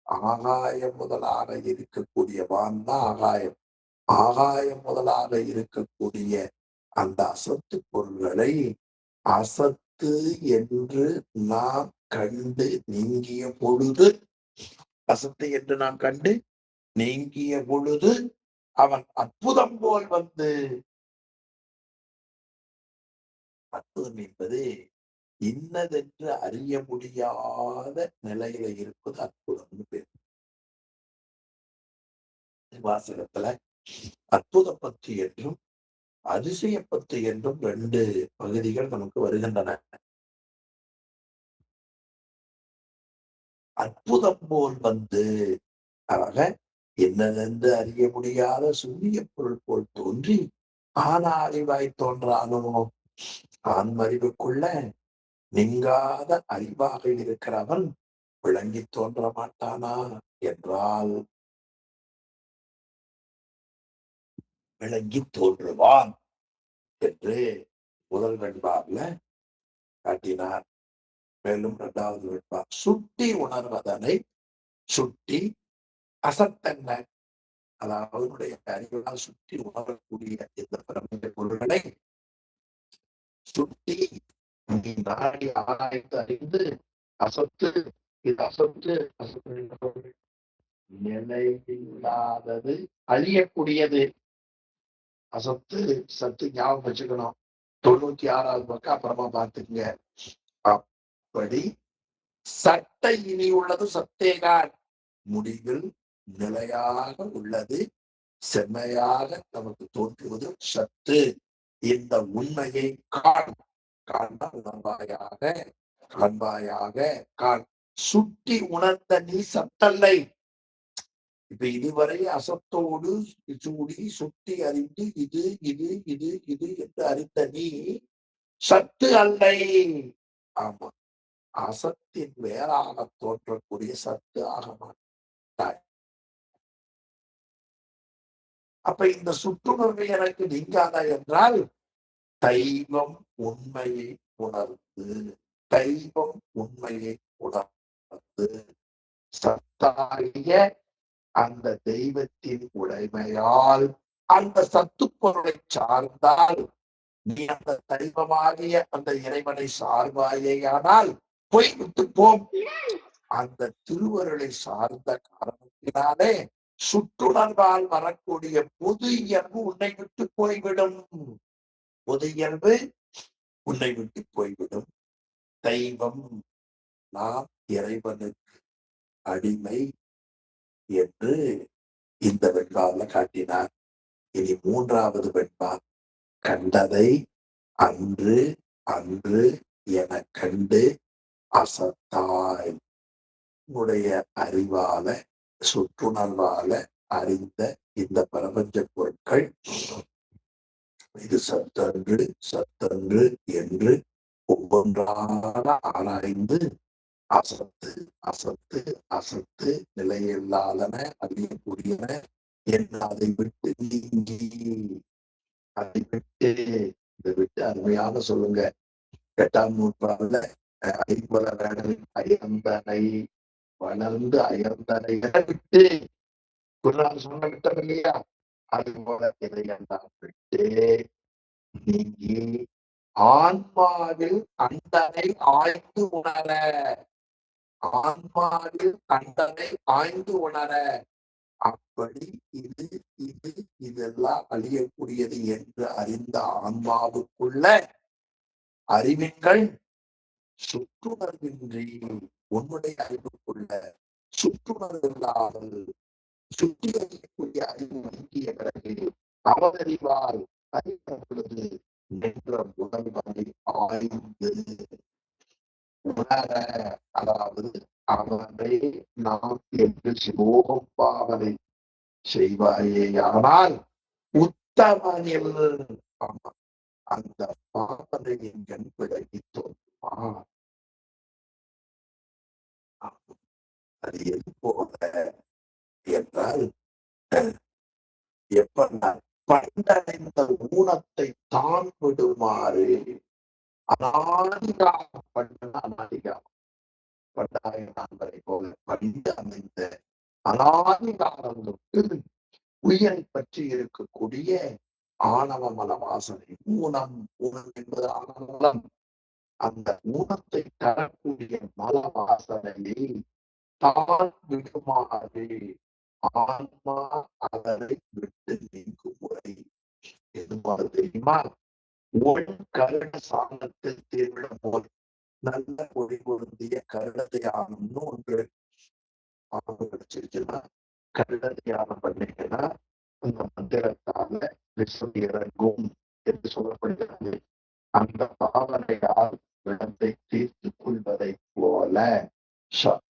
ஆகாயம் முதலாக இருக்கக்கூடிய வான் தான் ஆகாயம். ஆகாயம் முதலாக இருக்கக்கூடிய அந்த அசத்து பொருள்களை அசத்து என்று நாம் கண்டு நீங்கிய பொழுது, அசத்து என்று நாம் கண்டு நீங்கிய பொழுது அவன் அற்புதம் போல் வந்து, அற்புதம் என்பது இன்னதென்று அறிய முடியாத நிலையில இருப்பது அற்புதம்னு பேர். வாசகத்துல அற்புத பத்து என்றும் அதிசய பத்து என்றும் 2 பகுதிகள் நமக்கு வருகின்றன. அற்புதம் போல் வந்து, ஆக என்னதென்று அறிய முடியாத சூரிய பொருள் போல் தோன்றி ஆன அறிவாய் தோன்றானோ, ஆன்மறிவுக்குள்ள நீங்காத அறிவாக இருக்கிறவன் விளங்கி தோன்ற மாட்டானா என்றால் விளங்கி தோன்றுவான் என்று முதல் வெண்பார்ல காட்டினார். மேலும் 2வது வெண்பார் சுட்டி உணர்வதனை சுட்டி அசத்தென்ன, அதாவது அறிவால் சுட்டி உணரக்கூடிய இந்த பிரபஞ்ச பொருள்களை சுட்டி நீ நாடி ஆராய்ந்து அறிந்து அசத்து, இது அசத்து, அசத்து நிலையில்லாதது, அழியக்கூடியது. அசத்து சத்து ஞாபகம் வச்சுக்கணும். 96வது பக்கம் அப்புறமா பார்த்துங்க. அப்படி சட்டை இனி உள்ளது சத்தேகான், முடிவில் நிலையாக உள்ளது, செம்மையாக நமக்கு தோன்றுவது சத்து. இந்த உண்மையை உணர்வாயாக, காண்பாயாக, சுட்டி உணர்ந்த நீ சத்தல்லை. இப்ப இதுவரை அசத்தோடு சூடி சுட்டி அறிந்து இது இது இது இது என்று அறிந்த நீ சத்து அல்லை. ஆமா, அசத்தின் வேறாக தோன்றக்கூடிய சத்து ஆக மாட்டாய். அப்ப இந்த சுற்றுணர்வு எனக்கு நீங்காத என்றால் தெய்வம் உண்மையை உணர்ந்து, தெய்வம் உண்மையை உணர்ந்து சத்தாகிய அந்த தெய்வத்தின் உடைமையால் அந்த சத்து பொருளை சார்ந்தால், நீ அந்த தெய்வமாகிய அந்த இறைவனை சார்வாயேயானால் போய்விட்டு போம். அந்த திருவருளை சார்ந்த காரணத்தினாலே சுற்றுணர்வால் வரக்கூடிய பொது இயல்பு உன்னை விட்டு போய்விடும். பொது இயல்பு உன்னை விட்டு போய்விடும். தெய்வம், நாம் இறைவனுக்கு அடிமை என்று இந்த வெண்பாவில் காட்டினார். இனி 3வது வெண்பா, கண்டதை அன்று அன்று என கண்டு அசத்தாய். உன்னுடைய அறிவால சுற்றுணர்வால அறிந்த இந்த பிரபஞ்ச பொருட்கள் இது சத்தன்று சத்தன்று என்று ஒவ்வொன்றாக ஆராய்ந்து அசத்து அசத்து அசத்து நிலையில்லாதன அறியக்கூடியன என்று அதை விட்டு நீங்கி, அதை விட்டு, இதை விட்டு அருமையாக சொல்லுங்க. 8ஆம் நூற்றாண்டுல ஐம்பல வேடலின் அயர்ந்தனை வளர்ந்து அயர்ந்தனை விட்டு குரான் சொன்ன விட்டம் இல்லையா, அது போல இதையெல்லாம் விட்டு நீங்கி ஆன்மாவில் கண்டனை ஆய்ந்து உணர, ஆன்மாவில் கண்டனை ஆய்ந்து உணர. அப்படி இது இது இதெல்லாம் அழியக்கூடியது என்று அறிந்த ஆன்மாவுக்குள்ள அறிவின்கள் சுற்றுணர்வின்றி, உன்னுடைய அறிவுக்குள்ள சுற்றுணர்வு இல்லாமல் சுற்றி அறியக்கூடிய அறிவு நீங்கிய பிறகு அவதறிவால் அறிந்த பொழுது நின்ற உணர்வதை ஆய்ந்து உணர, அதாவது அவனை நாம் என்று சிவோகம் பாவனை செய்வாயேயானால் உத்தமனில் அந்த பாவனையின் கண் விலகி தோன்றுமா. அது எது போல என்றால், எப்ப பண்டடைந்த ஊனத்தை தான் விடுமாறு அநாதிகாலம் அநாதிகாலம் பண்டாய நான்வரை போல பண்டு அமைந்த அநாதிகாலம் தொட்டு உயிரை பற்றி இருக்கக்கூடிய ஆணவ மல வாசனை. ஊனம், ஊனம் என்பது ஆணவமலம். அந்த ஊனத்தை தரக்கூடிய மல வாசனையை தான் விடுமாறு ஆன்மா அதனை விட்டு நீங்கும் முறை எதுவாறு தெரியுமா? ஒன் கருட சாணத்தில் தீவிரம் போல் நல்ல மொழி பொருந்திய கருட தியானம்னு ஒன்று கிடைச்சிருச்சுன்னா, கருட தியானம் பண்ணீங்கன்னா அந்த மந்திரத்தால விஷம் இறங்கும் என்று சொல்லப்படுகிறது. அந்த பாவனையால் விடத்தை தீர்த்து கொள்வதை போல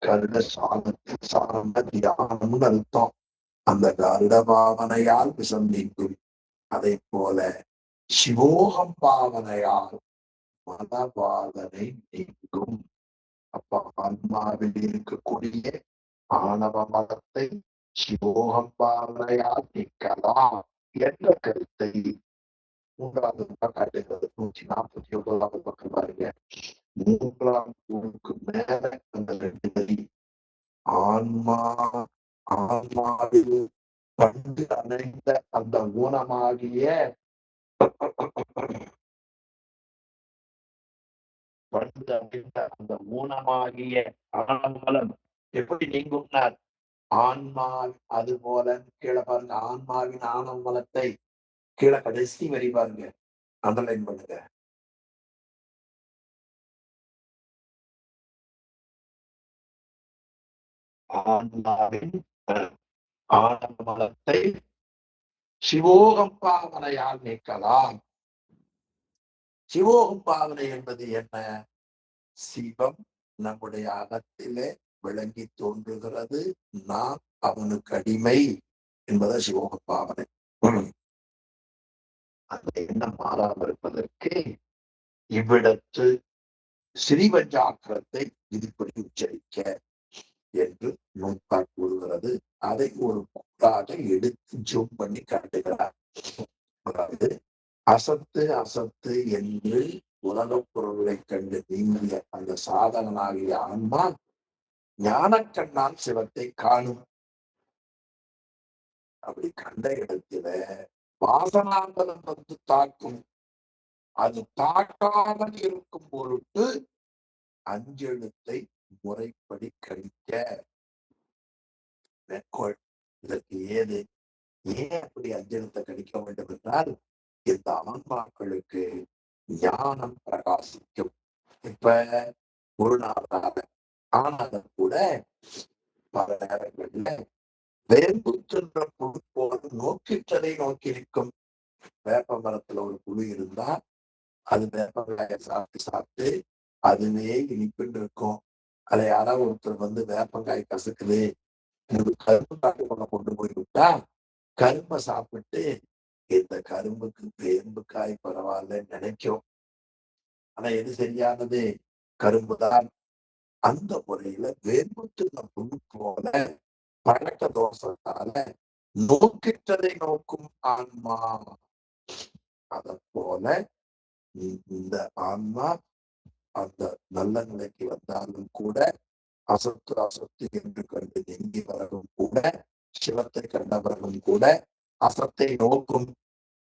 கருட சாணத்தில் சார்ந்த தியானம்னு அர்த்தம். அந்த கருட பாவனையால் விஷம் நீங்கும். அதை போல சிவோகம் பாவனையால் மனபாதனை நீங்கும். அப்ப ஆன்மாவில் இருக்கக்கூடிய ஆணவ மதத்தை சிவோகம் பாவனையால் நீக்கலாம் என்ற கருத்தை 3வது காட்டுகிறது. 149வது பக்கம் பாருங்க. 3ஆம் தூணுக்கு மேல அந்த 2 வரி. ஆன்மா ஆன்மாவில் பண்டு அணைந்த அந்த ஊனமாகிய பண்டு அணைந்த அந்த ஊனமாகிய ஆனமலம் எப்படி நீங்கும்னார்? ஆன்மா அது போல கீழே பாருங்க. ஆன்மாவின் ஆனமலத்தை கீழே கடைசி வரி பாருங்க, அண்டர்லைன் பண்ணுங்க. ஆன்மாவின் ஆனமலத்தை சிவோகம் பாவனையால் நீக்கலாம். சிவோகம் பாவனை என்பது என்ன? சிவம் நம்முடைய அகத்திலே விளங்கி தோன்றுகிறது. நாம் அவனுக்கு அடிமை என்பதை சிவோக பாவனை. அந்த எண்ணம் மாறாமல் இருப்பதற்கு இவ்விடத்து ஸ்ரீவஞ்சாக்கிரத்தை விதிப்படி உச்சரிக்க என்று நூற்பால் கூறுகிறது. அதை ஒரு கூட்டாக எடுத்து ஜூம் பண்ணி காட்டுகிறார். அதாவது அசத்து அசத்து என்று உலகப் பொருள்களை கண்டு நீங்கிய அந்த சாதகனாகிய ஆன்மா ஞானக்கண்ணால் சிவத்தை காணும். அப்படி கண்ட இடத்துல வாசனாம்பலம் வந்து தாக்கும். அது தாக்காமல் இருக்கும் பொருட்டு அஞ்செழுத்தை முறைப்படி கழிக்க மேற்கோள். இதற்கு ஏது? ஏன் அப்படி அஞ்செழுத்தை கழிக்க வேண்டும் என்றால், இந்த ஆன்மாக்களுக்கு ஞானம் பிரகாசிக்கும். இப்ப குருநாதார ஆனாலும் கூட பல நேரங்கள்ல வேம்புத்துன்ற புழு போல நோக்கிற்றதை நோக்கி இருக்கும். வேப்ப மரத்துல ஒரு புழு இருந்தா அது வேப்பங்காய சாப்பிட்டு சாப்பிட்டு அதுவே இனிப்புன்னு இருக்கும். அதை யாராவது ஒருத்தர் வந்து வேப்பங்காய் கசக்குது, கரும்பு காட்டுக்குள்ள கொண்டு போய் விட்டா கரும்பை சாப்பிட்டு இந்த கரும்புக்கு வேம்புக்காய் பரவாயில்லன்னு நினைக்கும். ஆனா எது சரியானது? கரும்புதான். அந்த முறையில வேம்புத்துள்ள புழு போல பழக்க தோஷத்தால நோக்கிற்றதை நோக்கும் ஆன்மா. அத போல இந்த ஆன்மா அந்த நல்ல நிலைக்கு வந்தாலும் கூட அசத்து அசத்து என்று கண்டு நீங்கி வரவும் கூட சிவத்தை கண்டவர்களும் கூட அசத்தை நோக்கும்.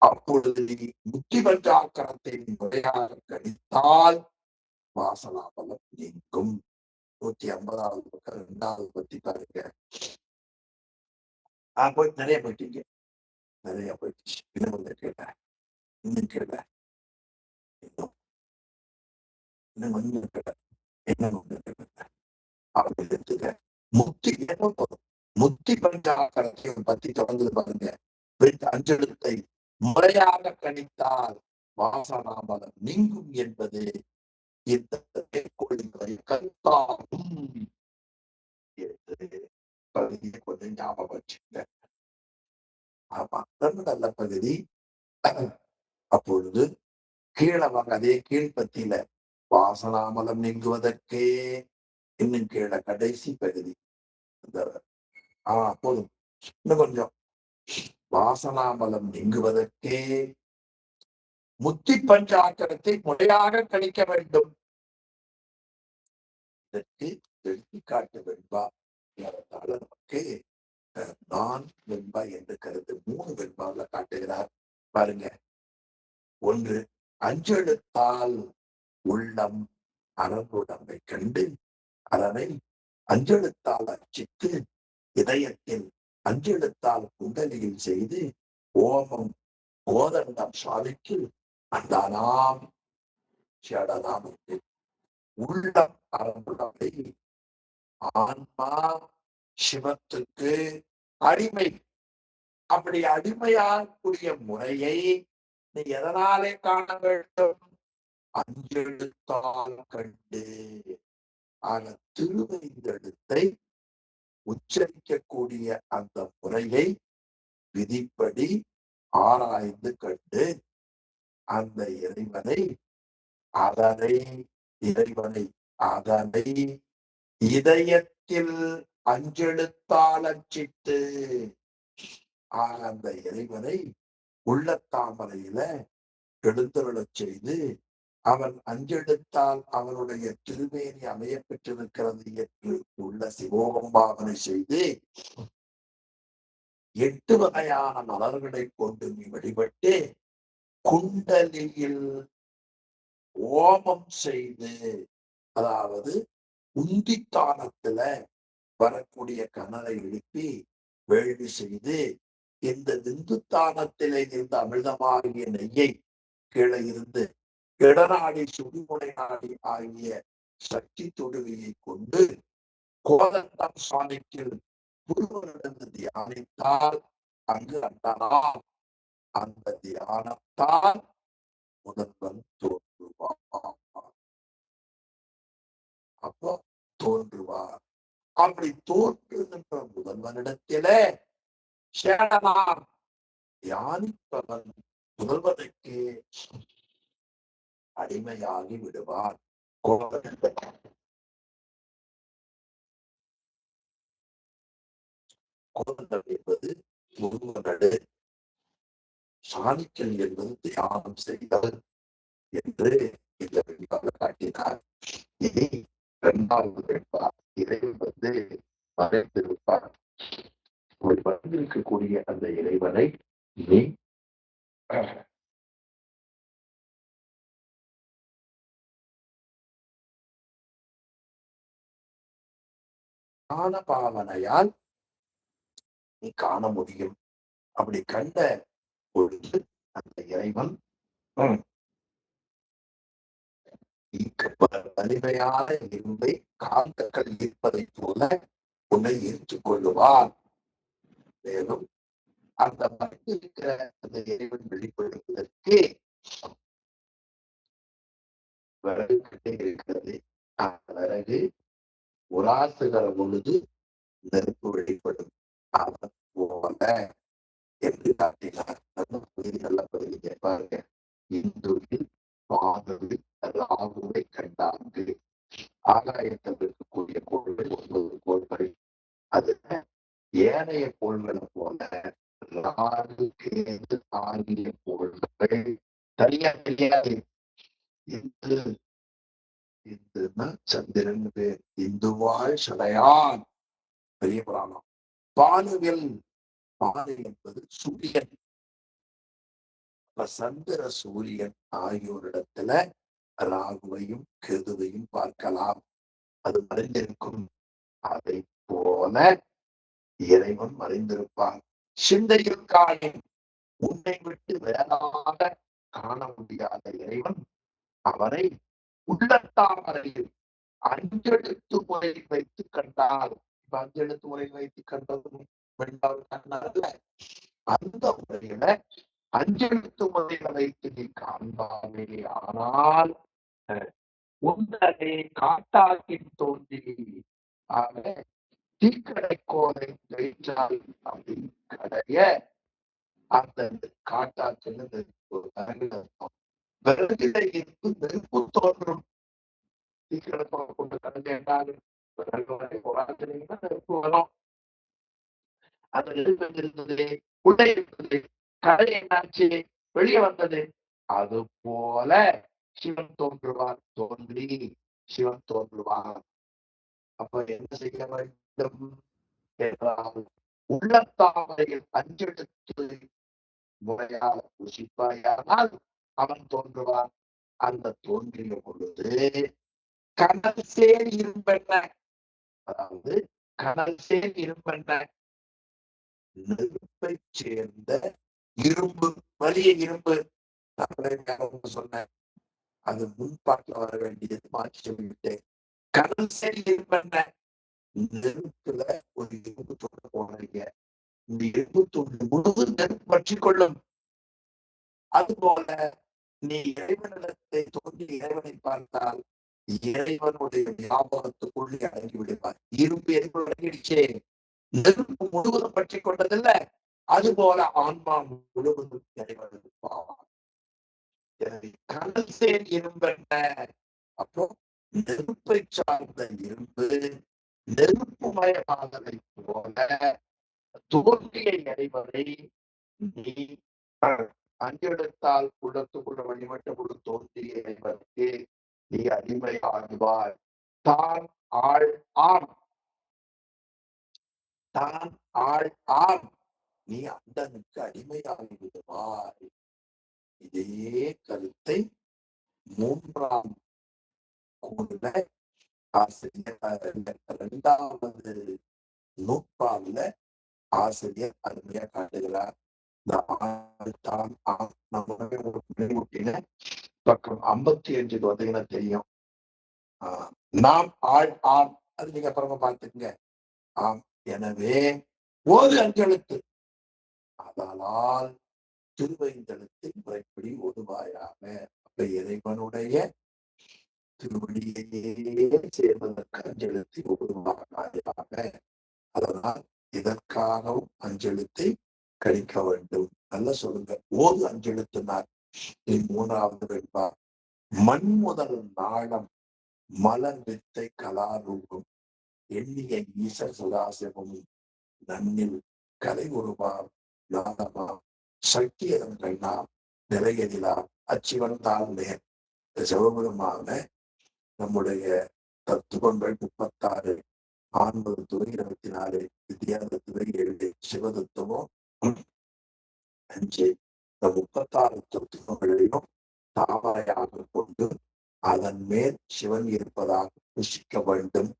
அப்பொழுது நீ முக்தி பஞ்சாக்கரத்தை முறையாக கணித்தால் வாசனாபலம் நீங்கும். 150வது பக்கம் 2வது பத்தி பாருங்க. போய் நிறைய போயிட்டீங்க, நிறைய போயிடுச்சு. இன்னும் கொஞ்சம் கேட்டேன், இன்னும் கேட்டேன், இன்னும் கொஞ்சம் கேட்டேன், இன்னும் கொஞ்சம் கேட்டேன். அப்படி எடுத்துக்க. முக்தி என்ன போதும்? முக்தி பஞ்சாக்கரத்தையும் பத்தி தொடர்ந்து பாருங்க. அஞ்செழுத்தை முறையாக கணித்தால் வாசனாபலம் நீங்கும் என்பது இந்த மேற்கோளினுடைய கருத்தாகும் என்று பகுதியை கொஞ்சம் ஞாபகம் வச்சுங்க. ஆமா, ரொம்ப நல்ல பகுதி. அப்பொழுது கீழே வாங்க. அதே கீழ்பத்தியில வாசனாமலம் நீங்குவதற்கே இன்னும் கீழே கடைசி பகுதி. போதும், இன்னும் கொஞ்சம். வாசனாமலம் நீங்குவதற்கே முத்தி பஞ்சாக்கரத்தை முறையாக கணிக்க வேண்டும். இதற்கு எடுத்துக்காட்டு வெண்பா நமக்கு நான் வெண்பா என்று கருத்து 3 வெண்பாவில் காட்டுகிறார். பாருங்க. 1 அஞ்செழுத்தால் உள்ளம் அறம்புடம்பை கண்டு அதனை அஞ்செழுத்தால் அர்ச்சித்து இதயத்தில் அஞ்செழுத்தால் குண்டலியில் செய்து ஓமம் கோதண்டம் சாதிக்கு அந்தானாம் சேடனாம் உள்ளம் அறம்புடம்பை ஆன்மா சிவத்துக்கு அடிமை. அப்படி அடிமையாகக்கூடிய முறையை நீ எதனாலே காண வேண்டும்? அஞ்செழுத்தால் கண்டு. ஆக திருவைந்தெழுத்தை உச்சரிக்கக்கூடிய அந்த முறையை விதிப்படி ஆராய்ந்து கண்டு அந்த இறைவனை அதனை இதயத்தில் அஞ்செழுத்தால் அச்சிட்டு அந்த இறைவனை உள்ளத்தாமரையில எழுந்தருளச் செய்து அவன் அஞ்செழுத்தால் அவனுடைய திருமேனி அமைய பெற்றிருக்கிறது என்று உள்ள சிவோகம்பாவனை செய்து 8 வகையான மலர்களை கொண்டு நீ வழிபட்டு குண்டலியில் ஓமம் செய்து, அதாவது உந்தித்தானத்துல வரக்கூடிய கனலை எழுப்பி வேள்வி செய்து இந்த விந்துத்தானத்திலே இருந்த அமிர்தமாகிய நெய்யை கீழே இருந்து இடநாடி சுடுமுனை நாடி ஆகிய சக்தி தொடுகையை கொண்டு கோதண்டம் சாணிக்கில் புருவனிடந்து தியானித்தால் அங்கு அண்டனாம். அந்த தியானத்தால் முதல்வன் தோன்றுவார். அப்போ தோன்றுவார். அப்படி தோன்றுகின்ற முதல்வனிடத்திலே சேடனார் தியானிப்பவன் முதல்வனுக்கு அடிமையாகி விடுவார். கோதண்டம் என்பது முருகனடு, சாணிக்கல் என்பது தியானம் செய்தல் என்று இந்த வெண்பாக காட்டினார். இனி 2வது வெண்பா இறைவன் மறைந்திருப்பார். மறைந்திருக்கக்கூடிய அந்த இறைவனை நீ ஞான பாவனையால் நீ காண முடியும். அப்படி கண்ட பொழுது அந்த இறைவன் வலிமையான இரும்பை காந்தங்கள் ஈர்ப்பதை போல உன்னை ஈர்த்துக் கொள்ளுவான். மேலும் அந்த மறைந்திருக்கிற அந்த இறைவன் வெளிப்படுவதற்கு விறகு கட்டை இருக்கிறது. அந்த விறகு உராசுகிற பொழுது நெருப்பு வெளிப்படும். அவன் போல என்று காட்டினார். நல்ல பகுதி கேட்பாங்க. இந்துவில் பாதுவில் ராகுவை கண்டாங்கு. ஆகாயத்தில் இருக்கக்கூடிய கோள்கள் 9 கோள்கள். அதுல ஏனைய கோள்களை போல ராகு கேது ஆகிய கோள்கள் தனியா தெரியாது. இந்துன்னா சந்திரன் பேர். இந்துவாய் சடையான் பெரிய புராணம். பானுவில் பானு என்பது சூரியன். சந்திர சூரியன் ஆகியோரிடத்துல ராகுவையும் கேதுவையும் பார்க்கலாம். அது மறைந்திருக்கும். அதை போல இறைவன் மறைந்திருப்பான். சிந்தையில் காணும் உன்னை விட்டு வேறாக காண முடியாத இறைவன் அவரை உள்ளத்தாமரையில் அஞ்செழுத்து முறையில் வைத்து கண்டார். அஞ்செழுத்து முறையில் வைத்து கண்டதும் கண்டார்ல அந்த முறையில அஞ்செழுத்து முறையில வைத்து நீ காண்பானே. ஆனால் உன்னதே காட்டாக்கின் தோன்றி ஆக தீக்கடை கோலை வைத்தால் அப்படி கடைய அந்த காட்டாக்கில் விறகில இருந்து நெருப்பு தோன்றும். தீக்கடை கொண்டு கடைஞ்சாலும் நெருப்பு வரும். அந்த நெருப்பு இருந்தது உள்ளே இருந்தது. கடை என்னாச்சு? வெளியே வந்தது. அது போல சிவன் தோன்றுவார். தோன்றி சிவன் தோன்றுவார். அப்ப என்ன செய்ய வேண்டும் என்றால் உள்ளத்தாமரையில் அஞ்செடுத்து முறையாக பூசிப்பாயானால் அவன் தோன்றுவான். அந்த தோன்றிய பொழுது கடல் சேர் இரும்பெண்ண, அதாவது கடல் சேர் இரும்பெண்ண, நெருப்பை சேர்ந்த இரும்பு, வலிய இரும்பு. சொன்னேன், அது முன்பாட்டில் வர வேண்டியது மாற்றி சொல்லிவிட்டேன். கடல் சேர் இரும்பெண்ண, நெருப்புல ஒரு இரும்பு துண்டு போடுறீங்க, இந்த இரும்பு துண்டு முழுவதும் நெருப்பு பற்றிக் கொள்ளும். அதுபோல நீ இறைவனிடத்தை தோன்றி இறைவனை பார்த்தால் இறைவனுடைய ஞாபகத்துக்குள்ளே அடங்கி விடுவார். இரும்பு எரிபொருள் அடங்கிடுச்சே, நெருப்பு முழுவதும் பற்றி கொண்டதில்ல, அதுபோல ஆன்மா முழுவதும் இறைவனுக்கு பாவார். எனவே கடல் சேர் இரும்பென்ன, அப்போ நெருப்பை சார்ந்த இரும்பு நெருப்புமயமாதலை போல தோன்றிய இறைவனை நீ அஞ்செடுத்தால் உள்ளத்துக்குள்ள வழிபட்ட பொழுது தோன்றிய இறைவனுக்கு நீ அடிமை ஆகுவாய். தான் ஆள் ஆம், தான் ஆள் ஆம், நீ அண்டனுக்கு அடிமையாகி விடுவாய். இதே கருத்தை 3ஆம் கூறுல ஆசிரியர் 2வது நூற்பாவில ஆசிரியர் அருமையா காட்டுகிறார். பக்கம் 55 வந்தீங்கன்னா தெரியும். நாம் ஆள் ஆம், அது நீங்க அப்புறமா பார்த்துக்குங்க. ஆம், எனவே ஒரு அஞ்செழுத்து, அதனால் திருவைந்தெழுத்தின் முறைப்படி ஒருவாயாக. அப்ப இறைவனுடைய திருவடியையே சேர்வதற்கு அஞ்செழுத்தை ஒருவாயாக. அதனால் இதற்காகவும் அஞ்செழுத்தை கழிக்க வேண்டும். நல்லா சொல்லுங்க. ஓது அஞ்செழுத்தினார் 3வது வெண்பா. மண் முதல் நாளம் மலர் வித்தை கலாரூபம் எண்ணிய ஈசர் சுதாசிவமும் நன்னில் கலை உருவாம் நாதமா சக்கியதன் கண்ணா நிறையதிலா அச்சிவன் தான் நேர். சிவபெருமான நம்முடைய தத்துவங்கள் 36, ஆன்மது துறை 24, வித்தியாத துறை 7, சிவதத்துவம் 5. இந்த 36 தத்துவங்களையும் தாமரையாக கொண்டு அதன் மேல் சிவன் இருப்பதாக புசிக்க வேண்டும்.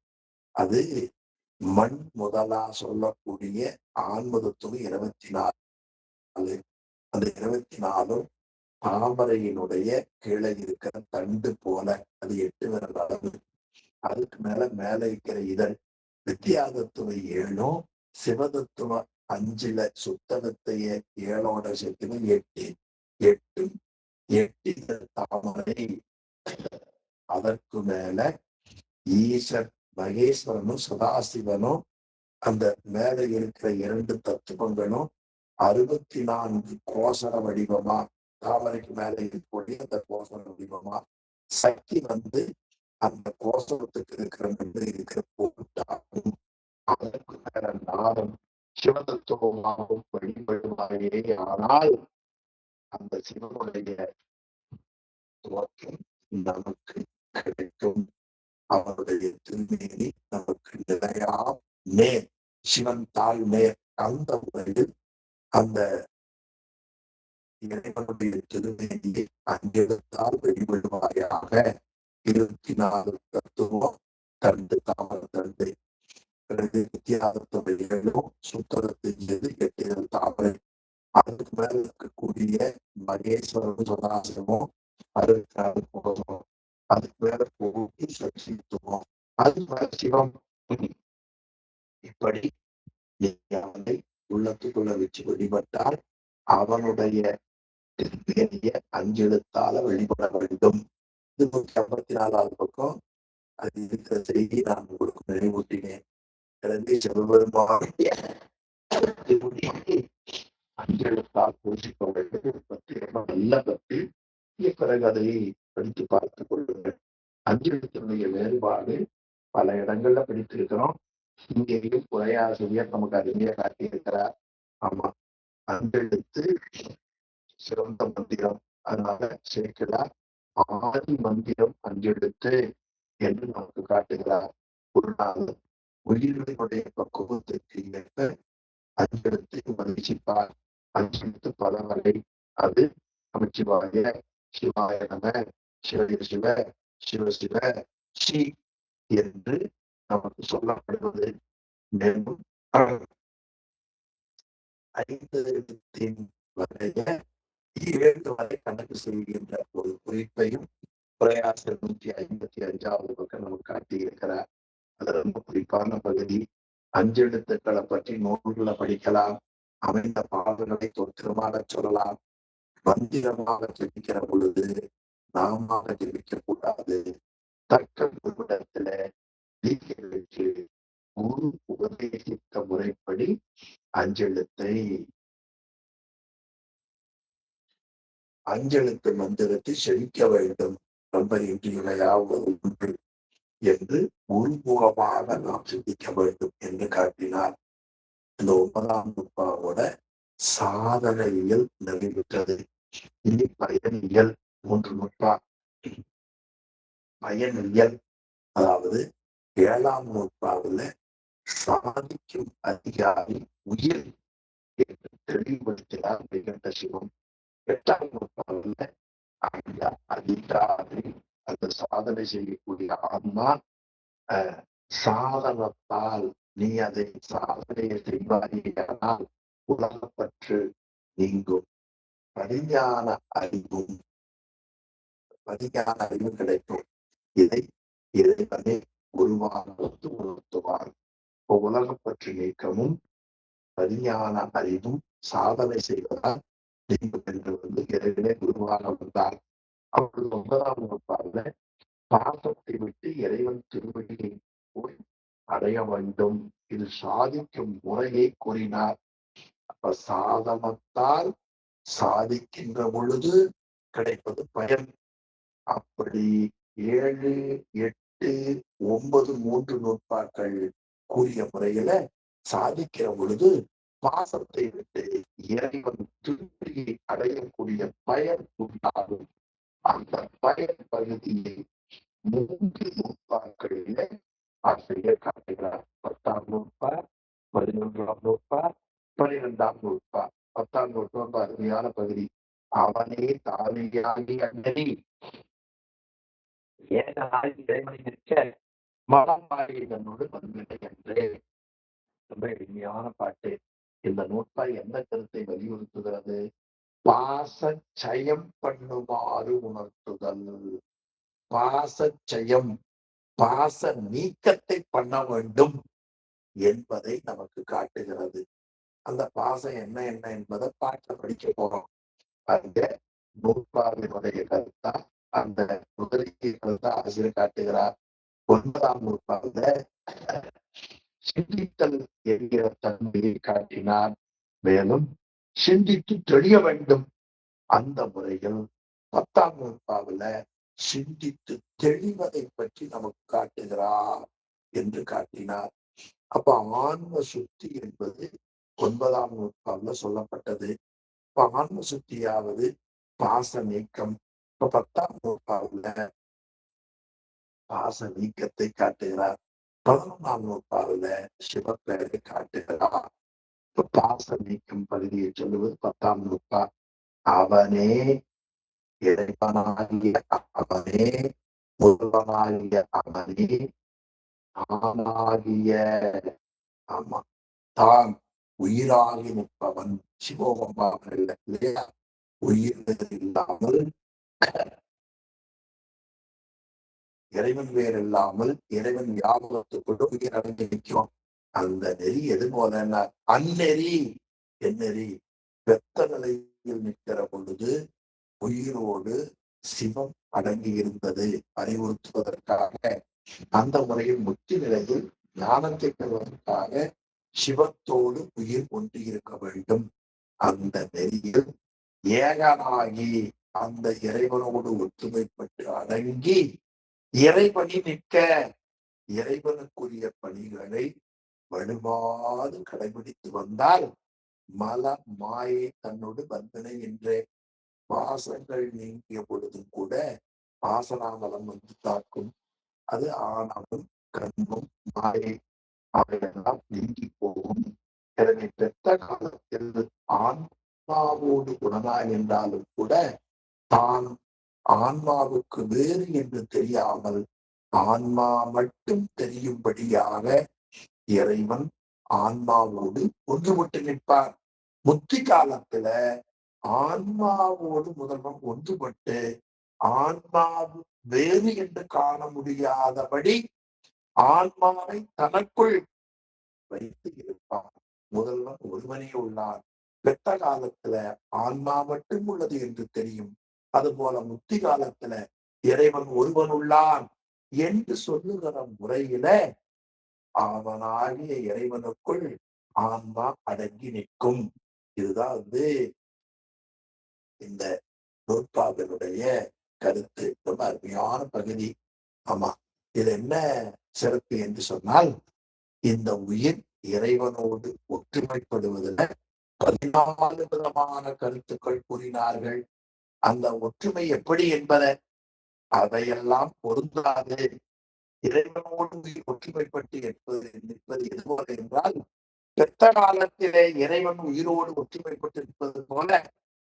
அது மண் முதலா சொல்லக்கூடிய ஆன்மதத்துவம் 24. அந்த 24ம் தாமரையினுடைய கீழே இருக்கிற தண்டு போல, அது 8 விரல் அளவு. அதுக்கு மேல இருக்கிற இதழ். வித்தியாதத்துவ 7ம் சிவதத்துவ 5ல சுத்தகத்தைய 7ஓட சேர்த்து 8. 8 தாமரை. அதற்கு மேல ஈசர் மகேஸ்வரனும் சதாசிவனும் அந்த மேல இருக்கிற 2 தத்துவங்களும் 64 கோசர வடிவமா, தாமரைக்கு மேல இருக்கக்கூடிய அந்த கோசர வடிவமா, சக்தி அந்த கோசரத்துக்கு இருக்கிற போட்டாகும். அதற்கு மேல நாதம் சிவதத்துவமாகவும் வழிபடுவாயே. ஆனால் அந்த சிவனுடைய தோற்றம் நமக்கு கிடைக்கும். அவருடைய திருமேனி நமக்கு நிலையா நேர், சிவன் தாழ் நேர். அந்த முறையில் அந்த இறைவனுடைய திருமேனியை அஞ்செழுத்தால் வெளிவிடுவாயாக. 24 தத்துவம் தண்டு தாமர தண்டு. பிறகு வித்தியாதத்துவ 7ம் சுத்தகத்தின் 8 தாமரை. அதுக்கு மேல இருக்கக்கூடிய மகேஸ்வரன் சதாசிவமும் 64 கோஷம். அதுக்கு மேல போட்டி சக்தித்துவம், அது மேல சிவம். இப்படி அவனை உள்ளத்துக்குள்ள வச்சு வழிபட்டால் அவனுடைய திருப்பேரிய அஞ்செழுத்தால வெளிப்பட வேண்டும். இது 154வது பக்கம். அது இருக்கிற செய்தி நான் உங்களுக்கு நினைவூட்டினேன். எனவே சிவபெருமானுடைய அஞ்செழுத்தால் பூசிக்க வேண்டும் பற்றி நல்ல பற்றி பிறகு அதை படித்து பார்த்துக் கொள்ளுங்கள். அஞ்செழுத்தினுடைய வேறுபாடு பல இடங்கள்ல படித்திருக்கிறோம். இங்கேயும் உரையாசிரியர் நமக்கு அருமையா காட்டியிருக்கிறார். ஆமா, அஞ்செழுத்து சிறந்த மந்திரம். அதனால சேர்க்கிறார் ஆதி மந்திரம் அஞ்செழுத்து என்று நமக்கு காட்டுகிறார். ஒரு நாள் உயிரினுடைய பக்குவத்திற்கு ஏற்ப அஞ்செழுத்தையும் வரிசிப்பார். அஞ்செழுத்து பலவரை. அது நமச்சிவாய, சிவாய நம, சிவய சிவ, சிவ சிவ, சி என்று நமக்கு சொல்லப்படுவது. மேலும் 5 எழுத்தின் வரைய 7 வரை கணக்கு செய்கின்ற ஒரு குறிப்பையும் பிரயாசர் 155வது பக்கம் நமக்கு காட்டியிருக்கிறார். அது ரொம்ப குறிப்பான பகுதி. அஞ்செழுத்துக்களை பற்றி நூல்களை படிக்கலாம். அமைந்த பாடல்களை தொத்திரமாக சொல்லலாம். மந்திரமாக ஜெபிக்கிற பொழுது நாம ஜெபிக்க கூடாது. தக்க நிமிடத்துல தீர்க்க குரு உபதேசித்த முறைப்படி அஞ்செழுத்து மந்திரத்தை செழிக்க வேண்டும். ரொம்ப இன்றியமையாவது ஒன்று என்று உள்முகமாக நாம் சிந்திக்க வேண்டும் என்று காட்டினார். இந்த 9ஆம் நூற்பாவோட சாதனையியல் நிறைவுற்றது. இனி பயனியல் 3 நூற்பா. பயனியல் அதாவது 7ஆம் நூற்பாவில் சாதிக்கும் அதிகாரி உயிர் என்று தெளிவுபடுத்தினார் மிகுந்த சிவம். 8ஆம் நூற்பாவில் அந்த அதிகாரி அந்த சாதனை செய்யக்கூடிய ஆன்மா சாதனத்தால் நீ அதை சாதனையை செய்வாயானால் உலகப்பற்று நீங்கும். பதிஞான அறிவும் கிடைக்கும். இதை இறைவனை குருவாக உணர்த்துவார். உலகப்பற்று நீக்கமும் பதிஞான அறிவும் சாதனை செய்வதால் நீங்கும் என்று இறைவனை குருவாக வந்தார். அப்பொழுது 9ஆம் நூற்பாவில் பாசத்தை விட்டு இறைவன் திருவடியை போய் அடைய வேண்டும். இது சாதிக்கும் முறையை கூறினார். அப்ப சாதனத்தால் சாதிக்கின்ற பொழுது கிடைப்பது பயன். அப்படி 7, 8, 9, 3 நூற்பாக்கள் கூறிய முறையில சாதிக்கிற பொழுது பாசத்தை விட்டு இறைவன் திருப்தியை அடையக்கூடிய பயன் உண்டாகும். அந்த பயன் பகுதியை 3 நூற்பாக்களில ஆசிரியர் காட்டுகிறார். 10ஆம் நூற்பா, 11ஆம் நூற்பா, 12ஆம் நூற்பா. 10ஆம் நூற்பா அருமையான பகுதி. அவனே தானியாகி அண்டனி ஏகனாய் இறைவனை நிற்க மனமாகி தன்னோடு வந்தில்லை என்று. ரொம்ப எளிமையான பாட்டு. இந்த நூற்பா எந்த கருத்தை வலியுறுத்துகிறது? பாசச்சயம் பண்ணுமாறு உணர்த்துதல். பாசச்சயம் பாச நீக்கத்தை பண்ண வேண்டும் என்பதை நமக்கு காட்டுகிறது. அந்த பாசம் என்ன என்பதை பாட்டை படிக்க போறோம். அந்த நூற்பாவினுடைய கருத்தா அந்த முதலிய கருத்தா ஆசிரியர் காட்டுகிறார். 9ஆம் நூற்பாவில சிந்தித்தல் என்கிற தன்மையை காட்டினார். மேலும் சிந்தித்து தெளிய வேண்டும். அந்த முறையில் 10ஆம் நூற்பாவில சிந்தித்து தெளிவதை பற்றி நமக்கு காட்டுகிறார் என்று காட்டினார். அப்ப ஆன்ம சுத்தி என்பது 9ஆம் நூற்பாவில சொல்லப்பட்டது. இப்ப ஆன்ம சுத்தியாவது பாச நீக்கம். இப்ப 10ஆம் நூற்பாவில பாச நீக்கத்தை காட்டுகிறார். 11ஆம் நூற்பாவில சிவப்பெயரை காட்டுகிறார். இப்ப பாச நீக்கம் பகுதியை சொல்லுவது 10ஆம் நூற்பா. அவனே இறைவனாகிய அவனே, முதல்வனாகிய அவனே, தானாகிய ஆமா தான் உயிராகி நிற்பவன். சிவோகமாக இல்லையா? உயிர் இல்லாமல் இறைவன் வேறு இல்லாமல் இறைவன் வியாபகத்துக்குள்ள உயிர் அடங்கி நிற்கும். அந்த நெறி எது போல அந்நெறி. எந்நெறி பெத்த நிலையில் நிற்கிற பொழுது உயிரோடு சிவம் அடங்கி இருந்தது அறிவுறுத்துவதற்காக. அந்த முறையில் முத்தி நிலையில் ஞானத்தை பெறுவதற்காக சிவத்தோடு உயிர் ஒன்று இருக்க வேண்டும். அந்த நெறியில் ஏகனாகி அந்த இறைவனோடு ஒற்றுமைப்பட்டு அடங்கி இறைவனி நிற்க இறைவனுக்குரிய பணிகளை வலுவாது கடைபிடித்து வந்தால் மல மாயை தன்னோடு பந்தனை என்றே. பாசங்கள் நீங்கிய பொழுதும் கூட பாசனாமலம் தாக்கும். அது ஆணவம், கண்மம், மாயை அவையெல்லாம் நீங்கி போகும். எனவே பெற்ற காலத்தில் ஆன்மாவோடு குணனாய் என்றாலும் கூட தான் ஆன்மாவுக்கு வேறு என்று தெரியாமல் ஆன்மா மட்டும் தெரியும்படியாக இறைவன் ஆன்மாவோடு ஒன்றுபட்டு நிற்பார். முத்தி காலத்துல ஆன்மாவோடு முதல்வன் ஒன்றுபட்டு ஆன்மாவு வேறு என்று காண முடியாதபடி ஆன்மாவை தனக்குள் வைத்து இருப்பார். முதல்வன் ஒருவனே உள்ளார். பெற்ற காலத்துல ஆன்மா மட்டும் உள்ளது என்று தெரியும். அதுபோல முத்தி காலத்துல இறைவன் ஒருவன் உள்ளான் என்று சொல்லுகிற முறையில அவனாகிய இறைவனுக்குள் ஆன்மா அடங்கி நிற்கும். இதுதான் இந்த நூற்பாவினுடைய கருத்து. ரொம்ப அருமையான பகுதி. ஆமா, இது என்ன சிறப்பு என்று சொன்னால், இந்த உயிர் இறைவனோடு ஒற்றுமைப்படுவதில் 14 விதமான கருத்துக்கள் கூறினார்கள். அந்த ஒற்றுமை எப்படி என்பதை அதையெல்லாம் பொருந்தாது. இறைவனோடு உயிர் ஒற்றுமைப்பட்டு நிற்பது எதுபோல என்றால், பெற்ற காலத்திலே இறைவன் உயிரோடு ஒற்றுமைப்பட்டு நிற்பது போல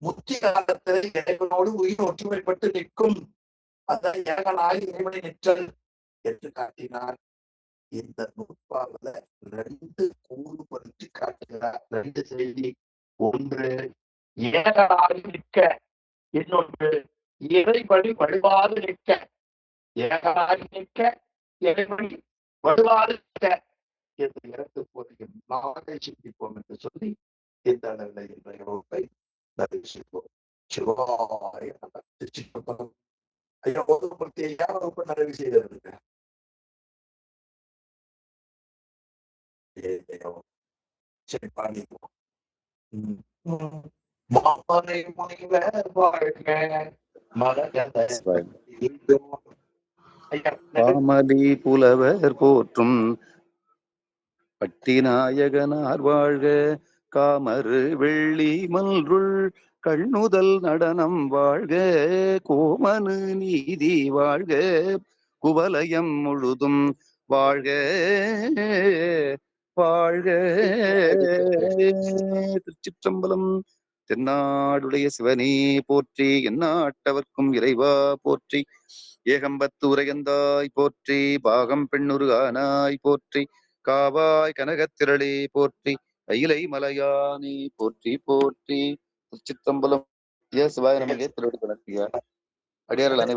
முத்தி காலத்திலே இறைவனோடு உயிர் ஒற்றுமைப்பட்டு நிற்கும். அதான் ஏகனாய் இறைவனை நிற்றல் என்று காட்டினார். இந்த நூற்பாவில 2 கூறு பற்றி காட்டுகிறார். 2 செய்தி. ஒன்று ஏகனாய் நிற்க, இன்னொன்று இறைவழி வழிபாடு நிற்க. ஏகனாய் நிற்க, இறைவழி வழிபாடு நிற்க என்று 2 போதையும் நாளை சிந்திப்போம் என்று சொல்லி இந்த அளவில் இன்றைய வகுப்பை நிறைவு செய்வோம். சிவாய நம. திருச்சிற்றம்பலம். ஐயா, ஒதுமூர்த்தி ஐயா வகுப்பு நிறைவு செய்திருக்க. சரி, பாடிப்போம். மாமரை முனிவர் வாழ்க மரகத. பாமதி புலவர் போற்றும் பட்டிநாயகனார் வாழ்க. காமரு வெள்ளி மல்ருள் கண்ணுதல் நடனம் வாழ்க. கோமனு நீதி வாழ்க. குவலயம் முழுதும் வாழ்க வாழ்க. திருச்சிற்றம்பலம். தென்னாடுடைய சிவனே போற்றி, எந்நாட்டவர்க்கும் இறைவா போற்றி. ஏகம்பத்து உரையந்தாய் போற்றி, பாகம் பெண்ணுரு ஆனாய் போற்றி, காவாய் கனகத்திரளே போற்றி, அயிலை மலையானே போற்றி போற்றி. திருச்சிற்றம்பலம். சிவாய நமகே. திருவடி அடியார்கள் அனைவரும்